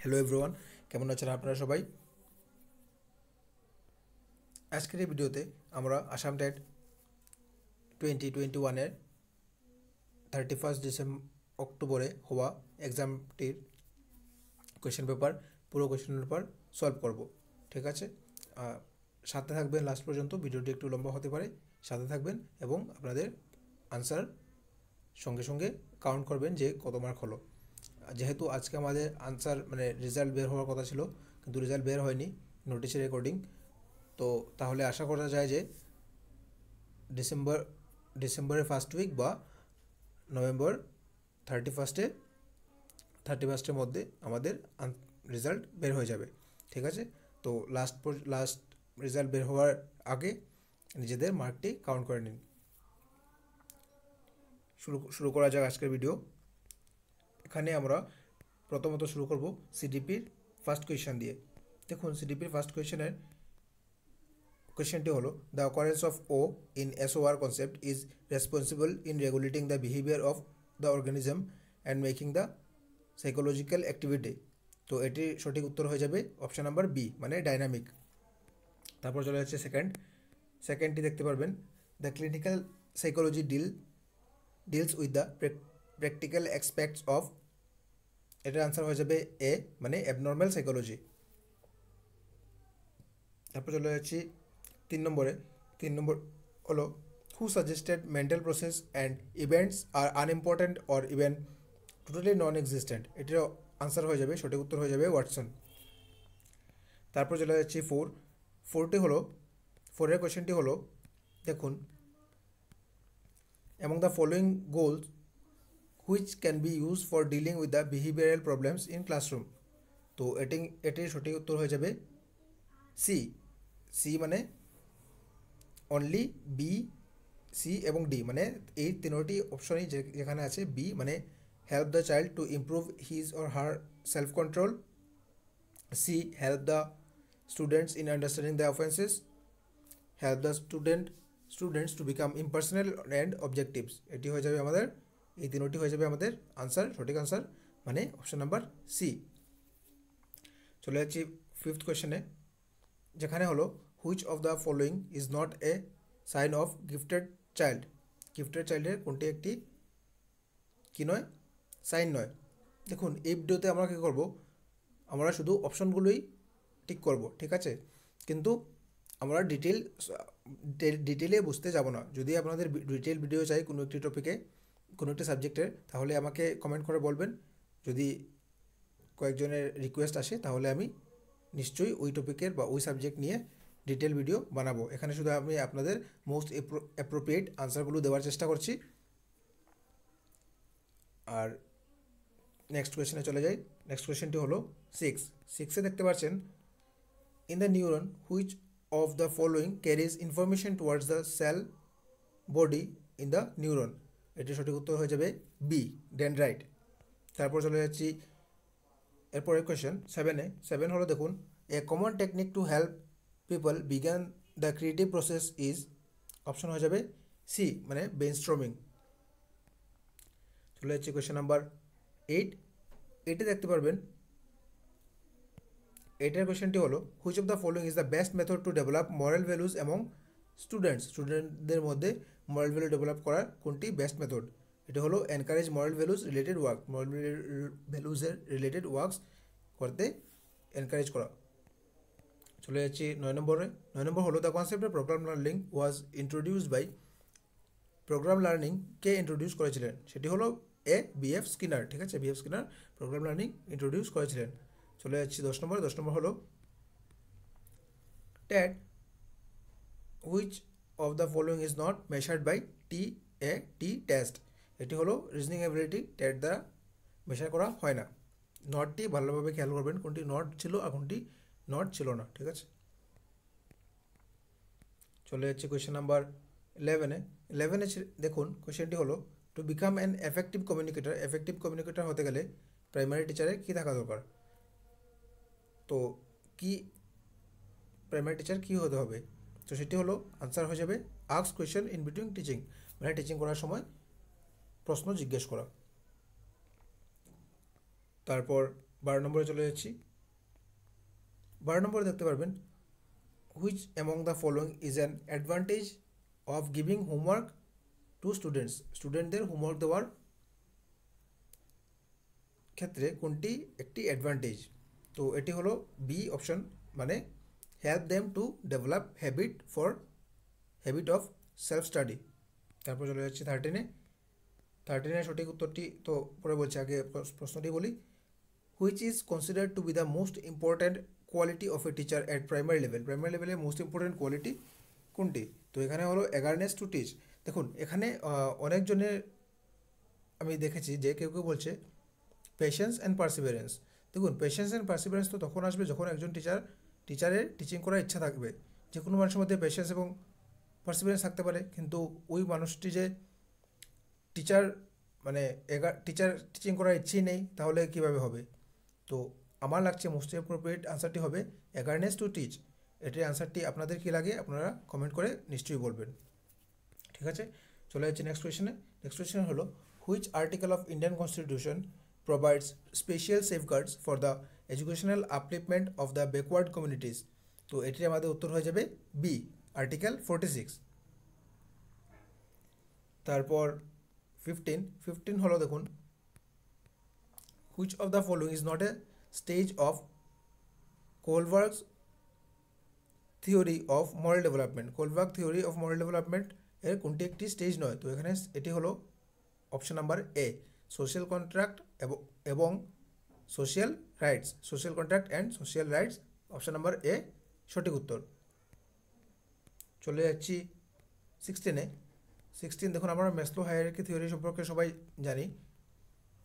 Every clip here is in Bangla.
হ্যালো এভরিওয়ান, কেমন আছেন আপনারা সবাই? আজকের এই ভিডিওতে আমরা আসাম টেট 2021-এর 31 অক্টোবরে হওয়া এক্সামটির কোয়েশ্চেন পেপার পুরো কোয়েশ্চেন পেপার সলভ করব। ঠিক আছে, সাথে থাকবেন লাস্ট পর্যন্ত। ভিডিওটি একটু লম্বা হতে পারে, সাথে থাকবেন এবং আপনাদের আনসার সঙ্গে সঙ্গে কাউন্ট করবেন যে কত মার্ক হলো। যেহেতু আজকে আমাদের আনসার রেজাল্ট বের হওয়ার কথা ছিল, কিন্তু রেজাল্ট বের হয়নি নোটিশের রেকর্ডিং, তো তাহলে আশা করা যায় যে ডিসেম্বরের ফার্স্ট উইক বা নভেম্বর 31-এর মধ্যে আমাদের রেজাল্ট বের হয়ে যাবে। ঠিক আছে, তো লাস্ট রেজাল্ট বের হওয়ার আগে নিজেদের মার্কটি কাউন্ট করে নিন। শুরু করা যাক আজকের ভিডিও। এখানে আমরা প্রথমত শুরু করব সিডিপির ফার্স্ট কোয়েশ্চেন দিয়ে। দেখুন, সিডিপির ফার্স্ট কোয়েশ্চেনটি হলো, the occurrence of O in SOR concept is responsible in regulating the behaviour of the organism and making the psychological activity. তো এটির সঠিক উত্তর হয়ে যাবে অপশান নাম্বার বি, মানে ডাইনামিক। তারপর চলে যাচ্ছে সেকেন্ডটি দেখতে পারবেন, the clinical psychology deals with the practical aspects of. এটার আনসার হয়ে যাবে এ, মানে অ্যাবনর্মাল সাইকোলজি। তারপর চলে যাচ্ছি 3 নম্বর হলো, who suggested mental process and events are unimportant or even totally non existent. এটির আনসার হয়ে যাবে, সঠিক উত্তর হয়ে যাবে ওয়াটসন। তারপর চলে যাচ্ছি ফোরের কোয়েশ্চেনটি হলো, দেখুন, among the following goals which can be used for dealing with the behavioral problems in classroom। তো এটির সঠিক উত্তর হয়ে যাবে সি, মানে অনলি বি, সি এবং ডি, মানে এই তিনটি অপশনই যেখানে আছে। বি মানে help the child to improve his or her self control. C, help the students in understanding the offences. Help the students to become impersonal and objectives. এটি হয়ে যাবে আমাদের, এই তিনটি হয়ে যাবে আমাদের আনসার, সঠিক আনসার, মানে অপশন নাম্বার সি। চলে যাচ্ছি ফিফথ কোয়েশ্চেনে, যেখানে হলো, which of the following is not a sign of gifted child. Gifted চাইল্ডের কোনটি একটি কী নয়, সাইন নয়। দেখুন, এই ভিডিওতে আমরা কী করব, আমরা শুধু অপশনগুলোই টিক করব। ঠিক আছে, কিন্তু আমরা ডিটেলে বুঝতে যাব না। যদি আপনাদের ডিটেল ভিডিও চাই কোনো একটি টপিকে, কোনো একটি সাবজেক্টের, তাহলে আমাকে কমেন্ট করে বলবেন। যদি কয়েকজনের রিকোয়েস্ট আসে তাহলে আমি নিশ্চয়ই ওই টপিকের বা ওই সাবজেক্ট নিয়ে ডিটেল ভিডিও বানাবো। এখানে শুধু আমি আপনাদের মোস্ট অ্যাপ্রোপ্রিয়েট আনসারগুলো দেওয়ার চেষ্টা করছি। আর নেক্সট কোয়েশ্চেনে চলে যাই। নেক্সট কোয়েশ্চেনটি হলো সিক্সে দেখতে পাচ্ছেন, in the neuron which of the following carries information towards the cell body in the neuron। এটি সঠিক উত্তর হয়ে যাবে বি, ডেনড্রাইট। তারপর চলে যাচ্ছি এরপরের কোয়েশ্চেন সেভেন হলো, দেখুন, a common technique to help people বিজ্ঞান the creative process is. Option হয়ে যাবে সি, মানে ব্রেইনস্টর্মিং। চলে যাচ্ছি কোয়েশ্চেন নাম্বার 8 দেখতে পারবেন। এটার কোয়েশ্চেনটি হলো, which of the following is the best method to develop moral values among স্টুডেন্টদের মধ্যে মরাল ভ্যালু ডেভেলপ করার কোনটি বেস্ট মেথড। এটা হলো encourage moral values related work, moral ভ্যালুজের রিলেটেড ওয়ার্কস করতে এনকারেজ করা। চলে যাচ্ছি 9 নম্বর হলো, the concept of program learning was introduced by. Program learning কে ইন্ট্রোডিউস করেছিলেন? সেটি হলো এ, BF স্কিনার। ঠিক আছে, BF Skinner program learning introduce করেছিলেন। চলে যাচ্ছি 10 নম্বর হলো, টেট which of the following is not measured by TAT test. এটি হলো রিজনিং অ্যাবিলিটি, টেট দ্বারা মেশার করা হয় না। নটটি ভালোভাবে খেয়াল করবেন, কোনটি নট ছিল আর কোনটি নট ছিল না। ঠিক আছে, চলে যাচ্ছে কোয়েশ্চেন নাম্বার 11 দেখুন, কোয়েশ্চেনটি হলো, to become an effective communicator হতে গেলে প্রাইমারি টিচারের কী থাকা দরকার? তো প্রাইমারি টিচার কী হতে হবে? তো সেটি হলো, আনসার হয়ে যাবে ask question in between teaching, মানে টিচিং করার সময় প্রশ্ন জিজ্ঞেস করা। তারপর 12 নম্বরে চলে যাচ্ছি। 12 নম্বরে দেখতে পারবেন which among the following is an advantage of giving homework to students. স্টুডেন্টদের হোমওয়ার্ক দেওয়ার ক্ষেত্রে কোনটি একটি অ্যাডভান্টেজ? তো এটি হলো বি অপশন, মানে help them to develop habit of self study. তারপর চলে যাচ্ছে 13-এর সঠিক উত্তরটি তো পরে বলছে, আগে প্রশ্নটি বলি। Which is considered two B the most important quality of a teacher at primary level. Primary লেভেলে মোস্ট ইম্পর্ট্যান্ট কোয়ালিটি কোনটি? তো এখানে হলো অ্যাগারনেস টু টিচ। দেখুন এখানে অনেকজনের আমি দেখেছি যে কেউ কেউ বলছে পেশেন্স অ্যান্ড পার্সিভারেন্স। দেখুন পেশেন্স অ্যান্ড পার্সিভারেন্স তো তখন আসবে যখন একজন টিচারের টিচিং করার ইচ্ছা থাকবে। যে কোনো মানুষের মধ্যে পেশেন্স এবং পার্সিভারেন্স থাকতে পারে, কিন্তু ওই মানুষটি যে টিচার টিচিং করার ইচ্ছেই নেই, তাহলে কীভাবে হবে? তো আমার লাগছে মোস্ট অ্যাপ্রোপ্রিয়েট আনসারটি হবে অ্যাগারনেস টু টিচ। এটির আনসারটি আপনাদের কী লাগে আপনারা কমেন্ট করে নিশ্চয়ই বলবেন। ঠিক আছে, চলে যাচ্ছি নেক্সট কোয়েশনে। নেক্সট কোয়েশন হলো which article of Indian constitution provides special সেফগার্ডস for the educational upliftment of the backward communities. তো এটির আমাদের উত্তর হয়ে যাবে বি, আর্টিকেল 46। তারপর 15 হলো দেখুন which of the following is not a stage of Kohlberg's theory of moral development. Kohlberg theory of moral development এর কোনটি একটি স্টেজ নয়? তো এখানে এটি হলো option number A, social contract এবং social rights. Social contract and social rights, option number A সঠিক উত্তর। চলে যাচ্ছি 16 দেখুন আমরা ম্যাসলো হায়ারার্কি থিওরি সম্পর্কে সবাই জানি।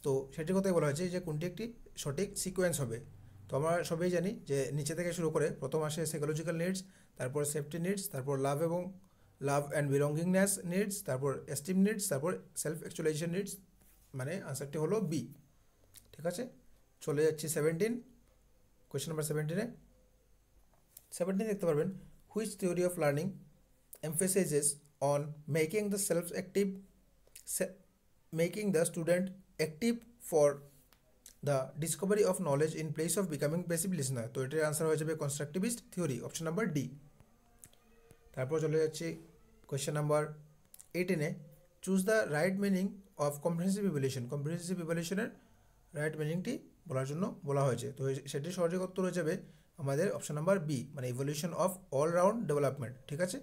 তো সেটির কথাই বলা হয়েছে যে কোনটি একটি সঠিক সিকোয়েন্স হবে। তো আমরা সবাই জানি যে নিচে থেকে শুরু করে প্রথম আসে সাইকোলজিক্যাল নিডস, তারপর সেফটি নিডস, তারপর লাভ অ্যান্ড বিলঙ্গিংনেস নিডস, তারপর এস্টিম নিডস, তারপর সেলফ অ্যাকচুয়ালাইজেশন নিডস, মানে আনসারটি হলো বি। ঠিক আছে, চলে যাচ্ছি 17, কোয়েশ্চেন নাম্বার 17 দেখতে পারবেন which theory of learning emphasizes on making the student active for the discovery of knowledge in place of becoming passive listener। তো এটার আনসার হয়ে যাবে constructivist theory, option number D. তারপর চলে যাচ্ছি question number 18, choose the right meaning of comprehensive evaluation. Comprehensive ইভ্যালুয়েশনের রাইট মিনিংটি বলার জন্য বলা হয়েছে। তো সেটির সঠিক উত্তর হয়ে যাবে আমাদের অপশন নাম্বার বি, মানে evaluation of all round development. ঠিক আছে,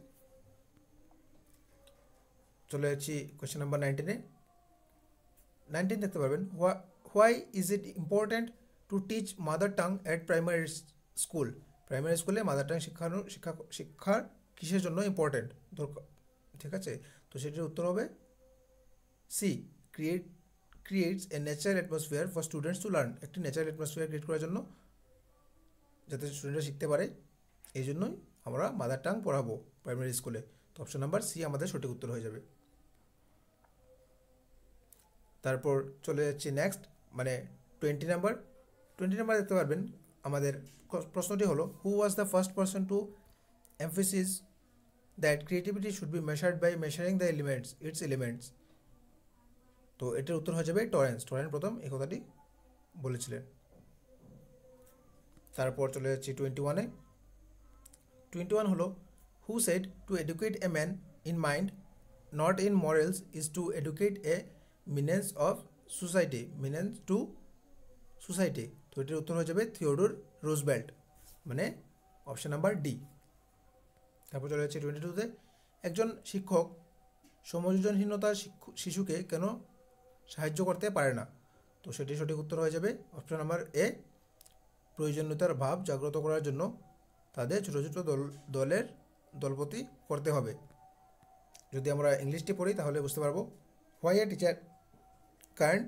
চলে যাচ্ছি কোয়েশ্চেন নাম্বার 19 দেখতে পারবেন why is it important to teach mother tongue at primary school. Primary স্কুলে মাদার টাং শিক্ষার কিসের জন্য ইম্পর্ট্যান্ট দরকার? ঠিক আছে, তো সেটির উত্তর হবে C, creates a natural atmosphere for students to learn. একটি ন্যাচারাল অ্যাটমসফিয়ার ক্রিয়েট করার জন্য, যাতে স্টুডেন্টরা শিখতে পারে, এই জন্যই আমরা মাদার টাং পড়াবো প্রাইমারি স্কুলে। তো অপশন নাম্বার সি আমাদের সঠিক উত্তর হয়ে যাবে। তারপর চলে যাচ্ছি নেক্সট, মানে 20 নাম্বার দেখতে পারবেন আমাদের প্রশ্নটি হলো who was the first person to emphasis that creativity should be measured by measuring the its elements. তো এটার উত্তর হয়ে যাবে টরেন্স প্রথম এই কথাটি বলেছিলেন। তারপর চলে যাচ্ছি 21 হলো who said to educate a man in mind not in morals is to educate a menace to society. তো এটির উত্তর হয়ে যাবে থিওডোর রুজভেল্ট, মানে অপশন নাম্বার ডি। তারপর চলে যাচ্ছে 22-তে একজন শিক্ষক সমযোজনহীনতার শিশুকে কেন সাহায্য করতে পারে না? তো সেটি সঠিক উত্তর হয়ে যাবে অপশন নাম্বার এ, প্রয়োজনীয়তার ভাব জাগ্রত করার জন্য তাদের ছোটো ছোটো দলপতি করতে হবে। যদি আমরা ইংলিশটি পড়ি তাহলে বুঝতে পারবো why a teacher kind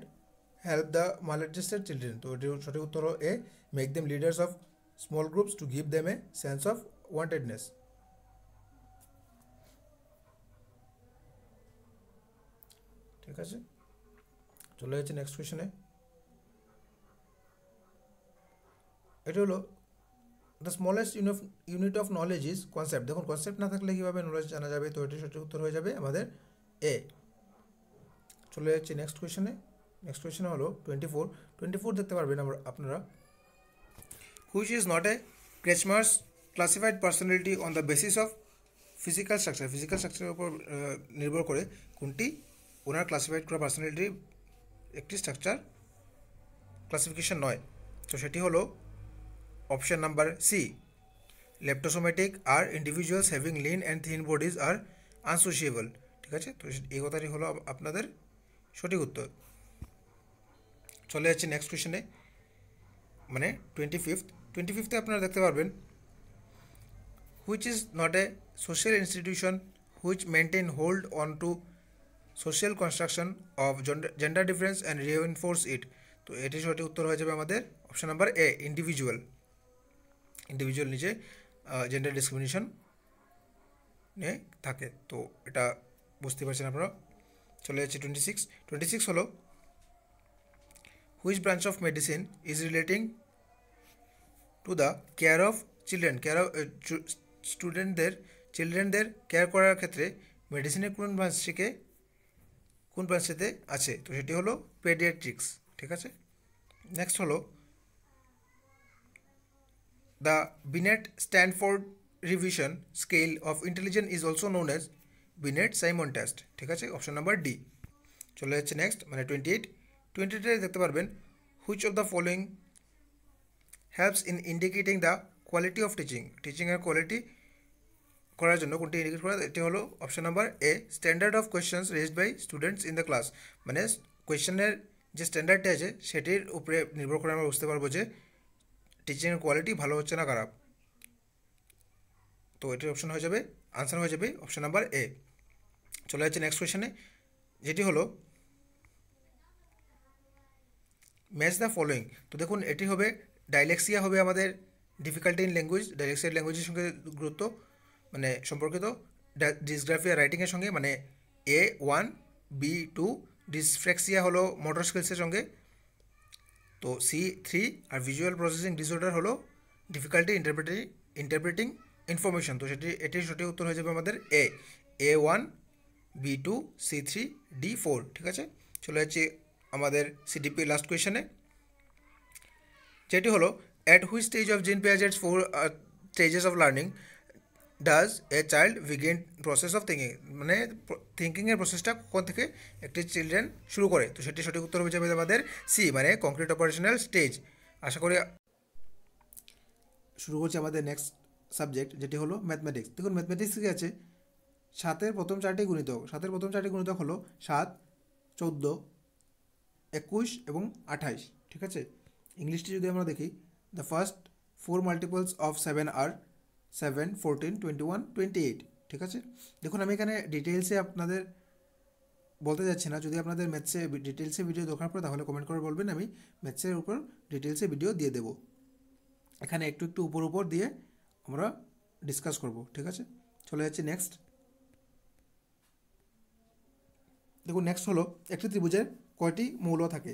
help the maladjusted children. তো এটির সঠিক উত্তর হলো A, make them leaders of small groups to give them a sense of wantedness. ঠিক আছে, চলে যাচ্ছে নেক্সট কোয়েশনে। এটা হলো the smallest unit of knowledge is concept. দেখুন কনসেপ্ট না থাকলে কীভাবে নলেজ জানা যাবে? তো এটির সঠিক উত্তর হয়ে যাবে আমাদের এ। চলে যাচ্ছে নেক্সট কোয়েশনে হলো 24 দেখতে পারবেন আপনারা which is not a Kretschmer's classified personality on the basis of physical স্ট্রাকচারের উপর নির্ভর করে কোনটি ওনার ক্লাসিফাইড করা পার্সোনালিটির একটি স্ট্রাকচার ক্লাসিফিকেশন নয়। তো সেটি হলো option number C, leptosomatic are individuals having lean and thin bodies are unsociable. ঠিক আছে, তো এই কথাটি হলো আপনাদের সঠিক উত্তর। চলে যাচ্ছে নেক্সট কোয়েশনে, মানে 25th আপনারা দেখতে পারবেন, which is not a social institution which maintain hold on to social construction of gender difference and reinforce it. তো এটি সঠিক উত্তর হয়ে যাবে আমাদের অপশন নাম্বার এ, ইন্ডিভিজুয়াল নিজে জেন্ডার ডিসক্রিমিনেশন নিয়ে থাকে। তো এটা বুঝতে পারছেন আপনারা। চলে যাচ্ছে 26 হলো, which branch of medicine is relating to the care of children, চিলড্রেনদের কেয়ার করার ক্ষেত্রে মেডিসিনের কোন ব্রাঞ্চটিতে আছে? তো সেটি হলো পেডিয়াট্রিক্স। ঠিক আছে, নেক্সট হলো the Binet Stanford revision scale of intelligence is also known as Binet Simon test. ঠিক আছে, অপশন নাম্বার ডি। চলে যাচ্ছে নেক্সট, মানে 28 দেখতে পারবেন, which of the following helps in indicating the quality of টিচিংয়ের কোয়ালিটি করার জন্য কোনটি ইন্ডিকেট করা? এটি হলো option number A, standard of questions raised by students in the class. মানে কোয়েশ্চেনের যে স্ট্যান্ডার্ডটা আছে সেটির উপরে নির্ভর করে আমরা বুঝতে পারবো যে টিচিংয়ের কোয়ালিটি ভালো হচ্ছে না খারাপ। তো এটির অপশন হয়ে যাবে, আনসার হয়ে যাবে অপশন নাম্বার এ। চলে যাচ্ছে নেক্সট কোয়েশ্চেনে, যেটি হলো ম্যাচ দ্য ফলোয়িং। তো দেখুন এটি হবে ডাইলেক্সিয়া হবে আমাদের ডিফিকাল্টি ইন ল্যাঙ্গুয়েজ, ডাইলেক্সিয়া ল্যাঙ্গুয়েজের সঙ্গে গুরুত্ব মানে সম্পর্কিত, ডিসগ্রাফিয়া রাইটিংয়ের সঙ্গে মানে A1, B2, ডিসফ্লেক্সিয়া হলো মোটর স্কিলসের সঙ্গে, তো C3, আর ভিজুয়াল প্রসেসিং ডিসঅর্ডার হলো ডিফিকাল্টি ইন্টারপ্রেটিং ইনফরমেশন। তো এটির সঠিক উত্তর হয়ে যাবে আমাদের A1, B2, C3, D4। ঠিক আছে, চলে যাচ্ছে আমাদের CDP লাস্ট কোয়েশনে, যেটি হলো অ্যাট হুইচ স্টেজ অফ জিন পিয়াজেটস 4 stages of learning does a child begin process of thinking, মানে থিঙ্কিংয়ের প্রসেসটা কখন থেকে একটি চিলড্রেন শুরু করে? তো সেটি সঠিক উত্তর হয়ে যাবে আমাদের সি, মানে কংক্রিট অপারেশনাল স্টেজ। আশা করি শুরু করছি আমাদের নেক্সট সাবজেক্ট, যেটি হলো ম্যাথমেটিক্স। দেখুন ম্যাথমেটিক্স কী আছে, সাতের প্রথম চারটি গুণিতক হলো 7, 14, 21 এবং 28। ঠিক আছে, ইংলিশটি যদি আমরা দেখি, দ্য ফার্স্ট 4 মাল্টিপলস অফ 7 আর 7, 14, 21, 28। ঠিক আছে, দেখুন আমি এখানে ডিটেলসে আপনাদের বলতে যাচ্ছি না, যদি আপনাদের ম্যাথসে ডিটেলসে ভিডিও দরকার পড়ে তাহলে কমেন্ট করে বলবেন, আমি ম্যাথসের উপর ডিটেলসে ভিডিও দিয়ে দেবো। এখানে একটু উপর দিয়ে আমরা ডিসকাস করব। ঠিক আছে, চলে যাচ্ছে নেক্সট। দেখুন নেক্সট হলো, একটি ত্রিভুজের কয়টি মৌল থাকে?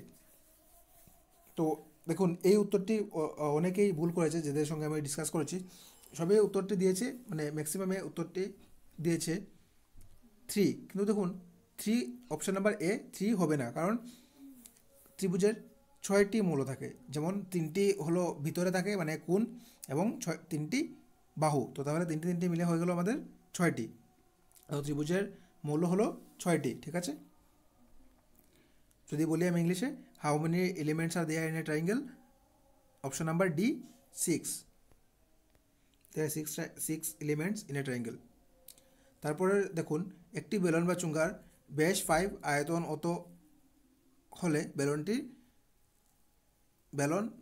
তো দেখুন এই উত্তরটি অনেকেই ভুল করেছে, যাদের সঙ্গে আমি ডিসকাস করেছি সবই উত্তরটি দিয়েছে, মানে ম্যাক্সিমামে উত্তরটি দিয়েছে 3, কিন্তু দেখুন 3 অপশন নাম্বার এ 3 হবে না, কারণ ত্রিভুজের 6টি মৌল থাকে, যেমন 3টি হলো ভিতরে থাকে মানে কোণ, এবং 3টি বাহু। তো তাহলে 3টি মিলে হয়ে গেল আমাদের 6টি। তো ত্রিভুজের মৌল হলো 6টি। ঠিক আছে, যদি বলি আমি ইংলিশে, how many elements are there in a triangle? Option number D, 6। There 6 elements in a triangle. তারপরে দেখুন, একটি বেলুন বা চুঙ্গার ব্যাস 5, আয়তন অত হলে বেলুন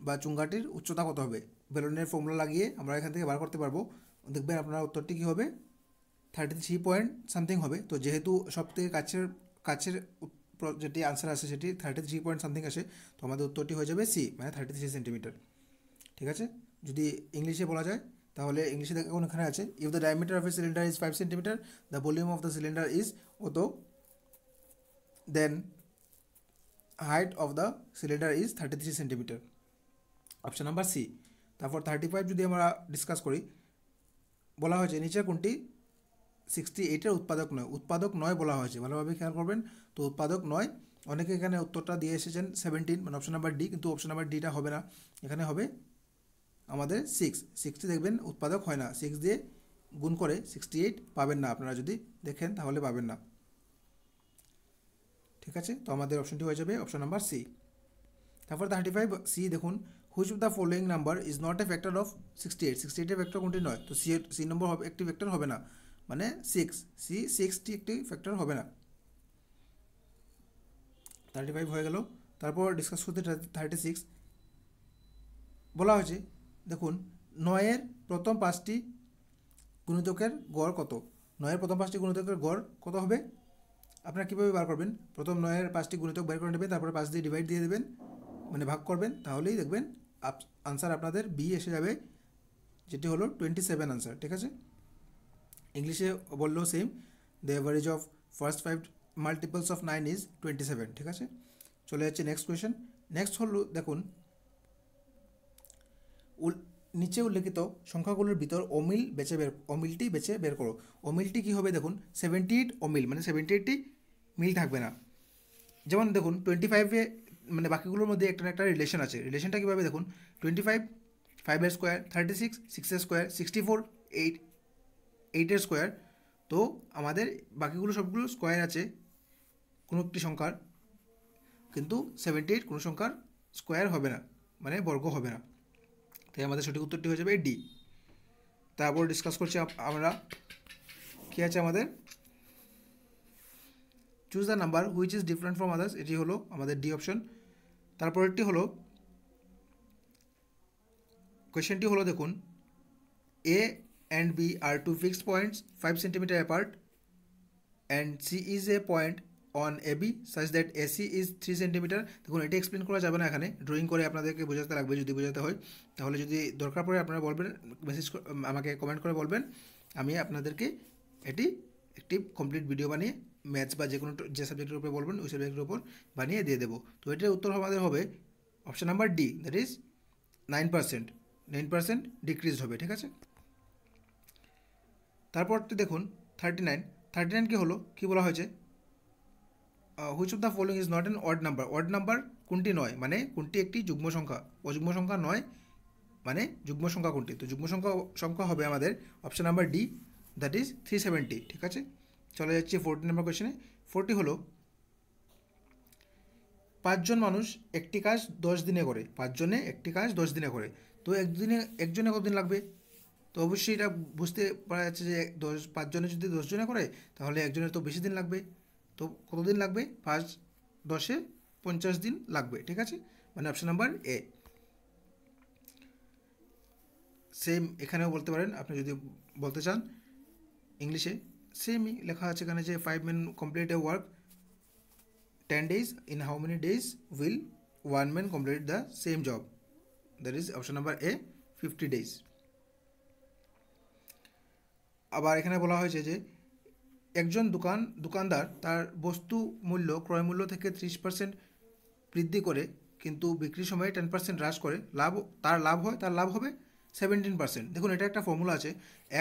বা চুঙ্গাটির উচ্চতা কত হবে? বেলুনের ফর্মুলা লাগিয়ে আমরা এখান থেকে বার করতে পারবো। দেখবেন আপনার উত্তরটি কী হবে, 33 পয়েন্ট সামথিং হবে। তো যেহেতু সব থেকে কাছের যেটি আনসার আসে সেটি 33 পয়েন্ট সামথিং আসে, তো আমাদের উত্তরটি হয়ে যাবে সি, মানে 33 সেন্টিমিটার। ঠিক আছে, যদি ইংলিশে বলা যায় তাহলে ইংলিশে দেখুন এখানে আছে, if the diameter of a cylinder is 5 centimetre, the volume of the cylinder is অত, then height of the cylinder is 33 centimetre. Option number C. তারপর 35 যদি আমরা ডিসকাস করি, বলা হয়েছে নিচের কোনটি 68-এর উৎপাদক নয় বলা হয়েছে, ভালোভাবে খেয়াল করবেন। তো উৎপাদক নয়, অনেকে এখানে উত্তরটা দিয়ে এসেছেন 17, মানে অপশন নাম্বার ডি, কিন্তু অপশন নাম্বার ডিটা হবে না, এখানে হবে আমাদের 6টি দেখবেন উৎপাদক হয় না, 6 দিয়ে গুণ করে 68 পাবেন না, আপনারা যদি দেখেন তাহলে পাবেন না। ঠিক আছে, তো আমাদের অপশনটি হয়ে যাবে অপশন নাম্বার সি। তারপর 35 সি দেখুন, which of the following number is not A factor of 68, 68 factor কোনটি নয়? তো সি নম্বর হবে, একটি ফ্যাক্টর হবে না, মানে 6টি একটি ফ্যাক্টর হবে না। 35 হয়ে গেল। তারপর ডিসকাস করতে 36 বলা হয়েছে, দেখুন 9-এর প্রথম 5টি গুণিতকের গড় কত? 9-এর প্রথম 5টি গুণিতকের গড় কত হবে? আপনারা কীভাবে বার করবেন? প্রথম 9-এর 5টি গুণিতক বের করে নেবেন, তারপরে 5 দিয়ে ডিভাইড দিয়ে দেবেন, মানে ভাগ করবেন, তাহলেই দেখবেন আনসার আপনাদের বি এসে যাবে, যেটি হলো 27 আনসার। ঠিক আছে, ইংলিশে বললেও same, the average of first 5 multiples of 9 is 27। ঠিক আছে, চলে যাচ্ছে নেক্সট কোয়েশ্চেন। নেক্সট হলো দেখুন, নিচে উল্লেখিত সংখ্যাগুলোর ভিতর অমিলটি বেছে বের করো। অমিলটি কী হবে? দেখুন 78 অমিল, মানে 78টি মিল থাকবে না। যেমন দেখুন 25-এ মানে বাকিগুলোর মধ্যে একটা না একটা রিলেশন আছে। রিলেশনটা কীভাবে? দেখুন 25 5-এর স্কোয়ার, 36 6-এর স্কোয়ার, 64 8-এর স্কোয়ার। তো আমাদের বাকিগুলো সবগুলো স্কোয়ার আছে কোনো একটি সংখ্যার, কিন্তু 78 কোনো সংখ্যার স্কোয়ার হবে না, মানে বর্গ হবে না। তাই আমাদের সঠিক উত্তরটি হয়ে যাবে ডি। তারপর ডিসকাস করছি আমরা, কী আছে আমাদের, choose the number which is different from others, এটি হলো আমাদের ডি অপশন। তারপরেরটি হলো, কোয়েশ্চেনটি হলো দেখুন, A and B are two fixed points 5 centimetre apart and C is a point on A B such that AC is 3 centimetre. দেখুন এটা এক্সপ্লেন করা যাবে না, এখানে ড্রয়িং করে আপনাদেরকে বোঝাতে লাগবে যদি বোঝাতে হয়। তাহলে যদি দরকার পড়ে আপনারা বলবেন, মেসেজ আমাকে কমেন্ট করে বলবেন, আমি আপনাদেরকে এটি একটি কমপ্লিট ভিডিও বানিয়ে ম্যাথস বা যে কোনো যে সাবজেক্টের উপরে বলবেন ওই সাবজেক্টের উপর বানিয়ে দিয়ে দেবো। তো এটার উত্তর আমাদের হবে option number D, that is 9%। 9% decrease হবে। ঠিক আছে, তারপরটি দেখুন 39 কি হলো, কি বলা হয়েছে, which of the following is not an odd number. Odd number কোনটি নয়, মানে কোনটি একটি যুগ্ম সংখ্যা, অযুগ্ম সংখ্যা নয়, মানে যুগ্ম সংখ্যা কোনটি? তো যুগ্ম সংখ্যা হবে আমাদের option number D, that is 370। ঠিক আছে, চলে যাচ্ছে 40 নম্বর কোয়েশ্চেনে। 40 হলো, 5 জন মানুষ একটি কাজ 10 দিনে করে, 5 জনে একটি কাজ 10 দিনে করে, তো একজনে কতদিন লাগবে? তো অবশ্যই এটা বুঝতে পারা যাচ্ছে যে 5 জনে যদি 10 জনে করে তাহলে একজনের তো বেশি দিন লাগবে। তো কতদিন লাগবে? 5 10-এ 50 দিন লাগবে। ঠিক আছে, মানে অপশন নাম্বার এ। সেম এখানেও বলতে পারেন, আপনি যদি বলতে চান ইংলিশে সেমই লেখা আছে এখানে, যে 5 men complete a work 10 days, in how many days will 1 man complete the same job? That is option number A, 50 days. আবার এখানে বলা হয়েছে যে একজন দোকানদার তার বস্তু মূল্য ক্রয় মূল্য থেকে 30% বৃদ্ধি করে কিন্তু বিক্রির সময় 10% হ্রাস করে, তার লাভ হবে 17%। দেখুন এটা একটা ফর্মুলা আছে,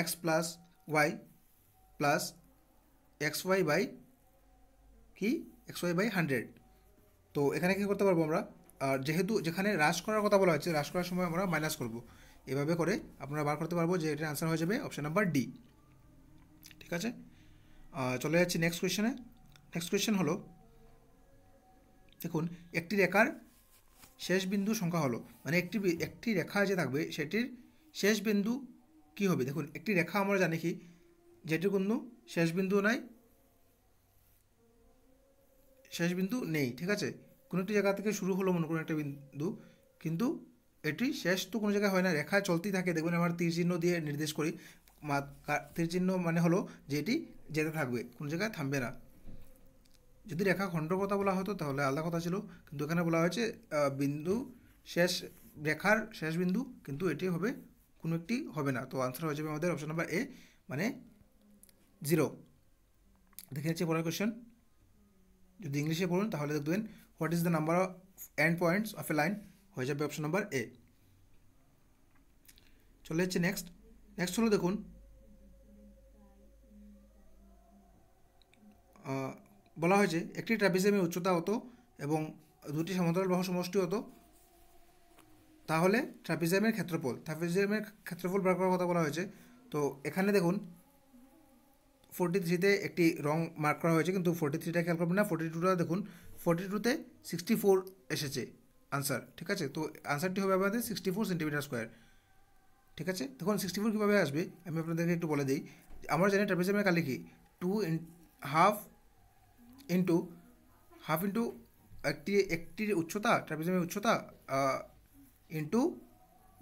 X plus Y plus X Y by 100। তো এখানে কী করতে পারবো আমরা, যেহেতু যেখানে হ্রাস করার কথা বলা হচ্ছে, হ্রাস করার সময় আমরা মাইনাস করব, এভাবে করে আপনারা বার করতে পারবো যে এটার আনসার হয়ে যাবে অপশন নাম্বার ডি। ঠিক আছে, চলে যাচ্ছি নেক্সট কোয়েশ্চেনে। নেক্সট কোয়েশ্চেন হলো, দেখুন একটি রেখার শেষ বিন্দু সংখ্যা হলো, মানে একটি রেখা যে থাকবে সেটির শেষ বিন্দু কি হবে? দেখুন একটি রেখা আমরা জানি কি, যেটির কোনো শেষ বিন্দু নেই। ঠিক আছে, কোনো একটি জায়গা থেকে শুরু হলো মনে করুন একটা বিন্দু, কিন্তু এটি শেষ তো কোনো জায়গায় হয় না, রেখা চলতেই থাকে। দেখবেন আমরা তীর চিহ্ন দিয়ে নির্দেশ করি, তীর চিহ্ন মানে হলো যে এটি যেতে থাকবে, কোনো জায়গায় থামবে না। যদি রেখা খণ্ডর কথা বলা হতো তাহলে আলাদা কথা ছিল, কিন্তু এখানে বলা হয়েছে বিন্দু রেখার শেষ বিন্দু, কিন্তু এটি হবে কোনো একটি হবে না। তো আনসার হয়ে যাবে আমাদের অপশন নাম্বার এ, মানে 0। দেখে নিচ্ছি পরের কোয়েশ্চেন। যদি ইংলিশে বলুন তাহলে দেখবেন what is the number of and points of A line, হয়ে যাবে অপশন নাম্বার এ। চলে যাচ্ছে নেক্সট হলো, দেখুন বলা হয়েছে একটি ট্রাপিজিয়ামের উচ্চতা অত এবং দুটি সমান্তরাল বাহু সমষ্টি অত, তাহলে ট্রাপিজিয়ামের ক্ষেত্রফল বার করার কথা বলা হয়েছে। তো এখানে দেখুন 43তে একটি রং মার্ক করা হয়েছে, কিন্তু 43টা খেয়াল করবেন না, 42টা দেখুন, 42তে 64 এসেছে আনসার, ঠিক আছে। তো আনসারটি হবে আমাদের 64 সেন্টিমিটার স্কোয়ার, ঠিক আছে। দেখুন 64 কীভাবে আসবে আমি আপনাদেরকে একটু বলে দিই। আমরা জানি ট্রাপিজিয়ামের কালি কি, হাফ ইন্টু একটির উচ্চতা, ট্রাপিজিয়ামের উচ্চতা ইন্টু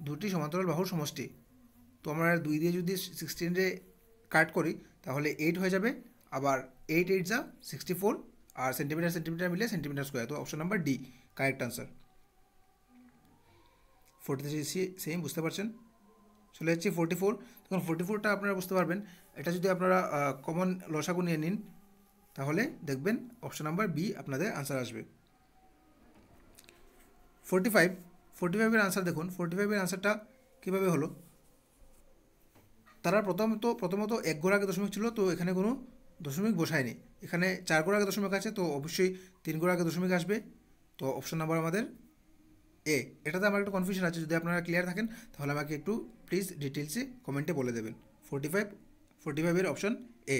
দুটি সমান্তরাল বাহুর সমষ্টি। তো আমরা 2 দিয়ে যদি 16 কাট করি তাহলে 8 হয়ে যাবে, আবার 8 8 যা 64, আর সেন্টিমিটার মিলে সেন্টিমিটার স্কোয়ার। তো option number D correct answer. 43 same বুঝতে পারছেন। চলে যাচ্ছি 44। তখন 44টা আপনারা বুঝতে পারবেন, এটা যদি আপনারা কমন লসাগু নিয়ে নিন তাহলে দেখবেন অপশন নাম্বার বি আপনাদের আনসার আসবে। 45 আনসার দেখুন, 45 আনসারটা কীভাবে হলো। তারা প্রথমত 1 ঘর আগে দশমিক ছিল, তো এখানে কোনো দশমিক বসায়নি। এখানে 4 ঘর আগে দশমিক আছে, তো অবশ্যই 3 ঘর আগে দশমিক আসবে। তো অপশন নাম্বার আমাদের এ। এটাতে আমার একটু কনফিউশন আছে, যদি আপনারা ক্লিয়ার থাকেন তাহলে আমাকে একটু প্লিজ ডিটেলসে কমেন্টে বলে দেবেন। 45 অপশন এ।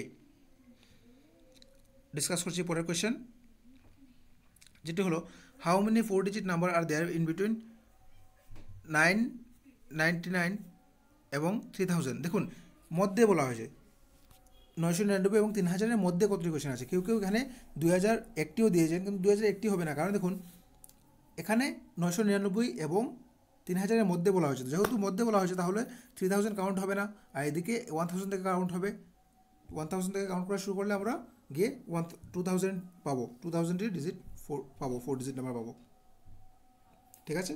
ডিসকাস করছি পরের কোয়েশ্চেন, যেটি হলো how many 4 digit number are there in between 999 এবং 3000। দেখুন মধ্যে বলা হয়েছে 999 এবং 3000-এর মধ্যে কতটি কোয়েশ্চেন আছে। কেউ এখানে 2001টিও দিয়েছেন, কিন্তু 2001টি হবে না, কারণ দেখুন এখানে 999 এবং 3000-এর মধ্যে বলা হয়েছে। যেহেতু মধ্যে বলা হয়েছে তাহলে 3000 কাউন্ট হবে না, আর এদিকে 1000 থেকে কাউন্ট হবে। 1000 থেকে কাউন্ট করা শুরু করলে আমরা গিয়ে 2000 পাবো, 2000 ডিজিট 4 পাবো, 4 ডিজিট নাম্বার পাবো, ঠিক আছে।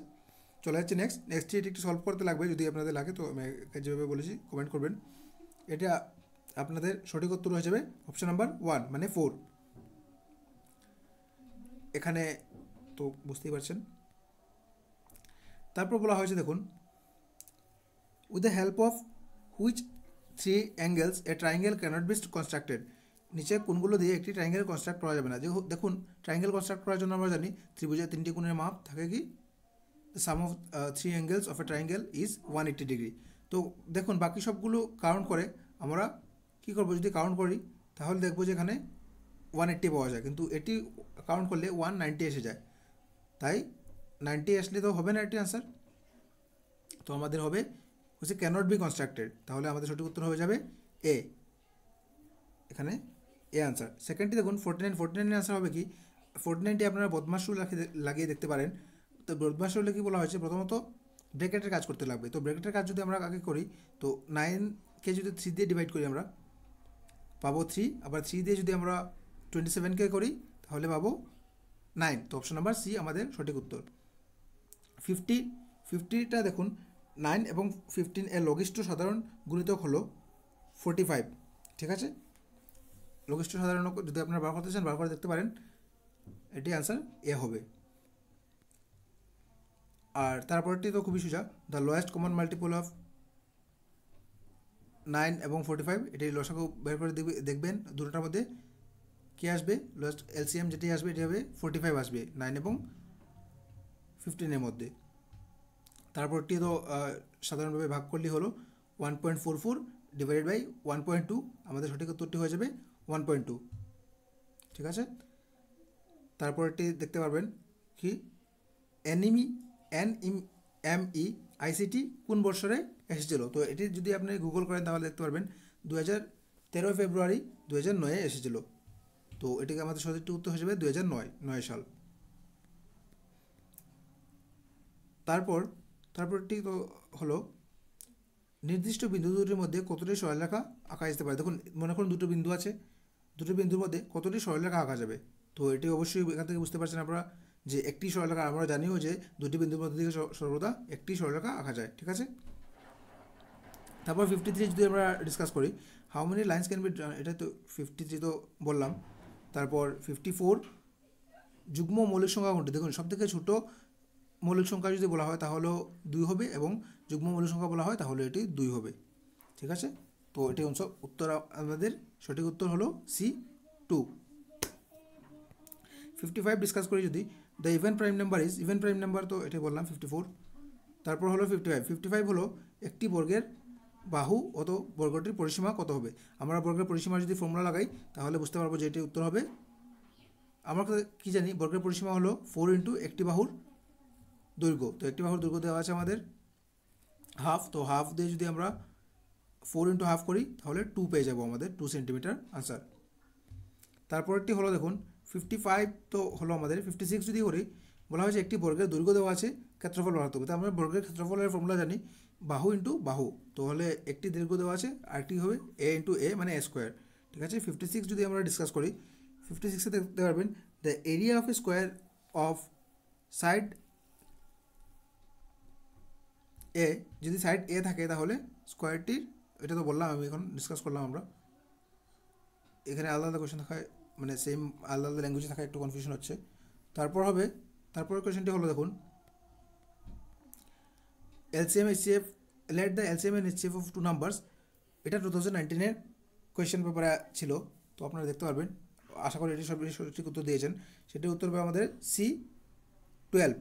চলে যাচ্ছে নেক্সট এটি একটু সলভ করতে লাগবে, যদি আপনাদের লাগে তো আমি যেভাবে বলেছি কমেন্ট করবেন। এটা আপনাদের সঠিক উত্তর হয়ে যাবে অপশন নাম্বার 1 মানে 4। এখানে তো বুঝতেই পারছেন। তারপর বলা হয়েছে দেখুন, with the help of which 3 angles a triangle cannot be constructed. নিচে কোনগুলো দিয়ে একটি ট্রাইঙ্গেল কনস্ট্রাক্ট করা যাবে না। দেখুন ট্রাইঙ্গেল কনস্ট্রাক্ট করার জন্য আমরা জানি ত্রিভুজের 3টি কোণের মাপ থাকে কি, the sum of 3 angles of a triangle is 180 degree. তো দেখুন বাকি সবগুলো কাউন্ট করে আমরা কি করব, যদি কাউন্ট করি তাহলে দেখব যে এখানে 180 পাওয়া যায়, কিন্তু এটি কাউন্ট করলে 190 এসে যায়। তাই 90 আসলে তো হবে না এটি আনসার। তো আমাদের হবে হচ্ছে ক্যানট বি কনস্ট্রাক্টেড, তাহলে আমাদের সঠিক উত্তর হয়ে যাবে এ। এখানে এ আনসার। সেকেন্ডটি দেখুন 49 আনসার হবে কি, 49টি আপনারা বদমাশ রুল লাগিয়ে দেখতে পারেন। তো বদমাশ রুলে কী বলা হয়েছে, প্রথমত ব্র্যাকেটের কাজ করতে লাগবে। তো ব্র্যাকেটের কাজ যদি আমরা আগে করি, তো 9কে যদি 3 দিয়ে ডিভাইড করি আমরা পাবো 3, আবার 3 দিয়ে যদি আমরা 27কে করি তাহলে পাবো 9। তো অপশন নাম্বার সি আমাদের সঠিক উত্তর। 50টা দেখুন 9 এবং 15 এর লঘিষ্ঠ সাধারণ গুণিতক হলো 45, ঠিক আছে। লঘিষ্ঠ সাধারণ যদি আপনারা বার করতে চান বার করে দেখতে পারেন, এটি আনসার এ হবে। আর তারপরটি তো খুবই সোজা, the lowest common multiple of 9 এবং 45, এটি লসাগু বের করে দেখবেন দুটোটার মধ্যে কী আসবে, লোয়েস্ট এলসিএম যেটি আসবে এটি হবে 45 আসবে 9 এবং 15-এর মধ্যে। তারপরটি তো সাধারণভাবে ভাগ করলেই হলো 1.44 ডিভাইডেড বাই 1.2, আমাদের সঠিক উত্তরটি হয়ে যাবে 1.2, ঠিক আছে। তারপরটি দেখতে পারবেন কি NME-ICT কোন বছরে এসেছিল। তো এটি যদি আপনি গুগল করেন তাহলে দেখতে পারবেন 2013 ফেব্রুয়ারি 2009 এসেছিল। তো এটিকে আমাদের সঠিক উত্তর হিসেবে 2009 সাল। তারপরটি তো হলো নির্দিষ্ট বিন্দু দুটির মধ্যে কতটি সরলরেখা আঁকা যেতে পারে। দেখুন মনে করুন দুটো বিন্দু আছে, দুটো বিন্দুর মধ্যে কতটি সরলরেখা আঁকা যাবে। তো এটি অবশ্যই এখান থেকে বুঝতে পারছেন আপনারা যে একটি সরলরেখা, আমরা জানিও যে দুটি বিন্দুর মধ্যে থেকে সর্বদা একটি সরলরেখা আঁকা যায়, ঠিক আছে। তারপর 53 যদি আমরা ডিসকাস করি, how many lines can be, এটা তো 53 তো বললাম। তারপর 54 যুগ্ম মৌলিক সংখ্যা কোনটি। দেখুন সবথেকে ছোটো মৌলিক সংখ্যা যদি বলা হয় তাহলেও 2 হবে, এবং যুগ্ম মৌলিক সংখ্যা বলা হয় তাহলে এটি 2 হবে, ঠিক আছে। তো এটি উত্তর আমাদের সঠিক উত্তর হলো C2। 55 ডিসকাস করি যদি, the even prime number is, even prime number তো এটি বললাম 54, তারপর হলো 55 হলো একটি বর্গের বাহু অত বর্গটির পরিসীমা কত হবে। আমরা বর্গের পরিসীমা যদি ফর্মুলা লাগাই তাহলে বুঝতে পারবো যে এটির উত্তর হবে, আমরা কি জানি বর্গের পরিসীমা হলো 4 ইন্টু একটি বাহুর দৈর্ঘ্য। তো একটি বাহুর দৈর্ঘ্য দেওয়া আছে আমাদের হাফ, তো হাফ দিয়ে যদি আমরা 4 ইন্টু হাফ করি তাহলে 2 পেয়ে যাবো, আমাদের 2 সেন্টিমিটার আনসার। তারপরটি হলো দেখুন 55 তো হলো আমাদের 56 যদি করি, বলা হয়েছে একটি বর্গের দৈর্ঘ্য দেওয়া আছে, ক্ষেত্রফল বাড়াতে হবে। তো আমরা বর্গের ক্ষেত্রফলের ফর্মুলা জানি বাহু ইন্টু বাহু, তো হলে একটি দৈর্ঘ্য দেওয়া আছে আরেকটি হবে এ ইন্টু এ মানে এ স্কোয়ার, ঠিক আছে। 56 যদি আমরা ডিসকাস করি, 56-এ দেখতে পারবেন the area of a square of side A, যদি সাইড এ থাকে তাহলে স্কোয়ারটির, এটা তো বললাম আমি, এখন ডিসকাস করলাম আমরা। এখানে আলাদা আলাদা কোয়েশ্চেন থাকায় মানে সেম আলাদা আলাদা ল্যাঙ্গুয়েজে থাকায় একটু কনফিউশন হচ্ছে। তারপরের কোয়েশ্চেনটি হলো দেখুন LCM HCF, let the LCM and HCF of two numbers. এটা 2019-এর কোয়েশ্চেন পেপারে ছিল, তো আপনারা দেখতে পারবেন। আশা করি এটি সঠিক উত্তর দিয়েছেন। সেটির উত্তর হবে আমাদের C12।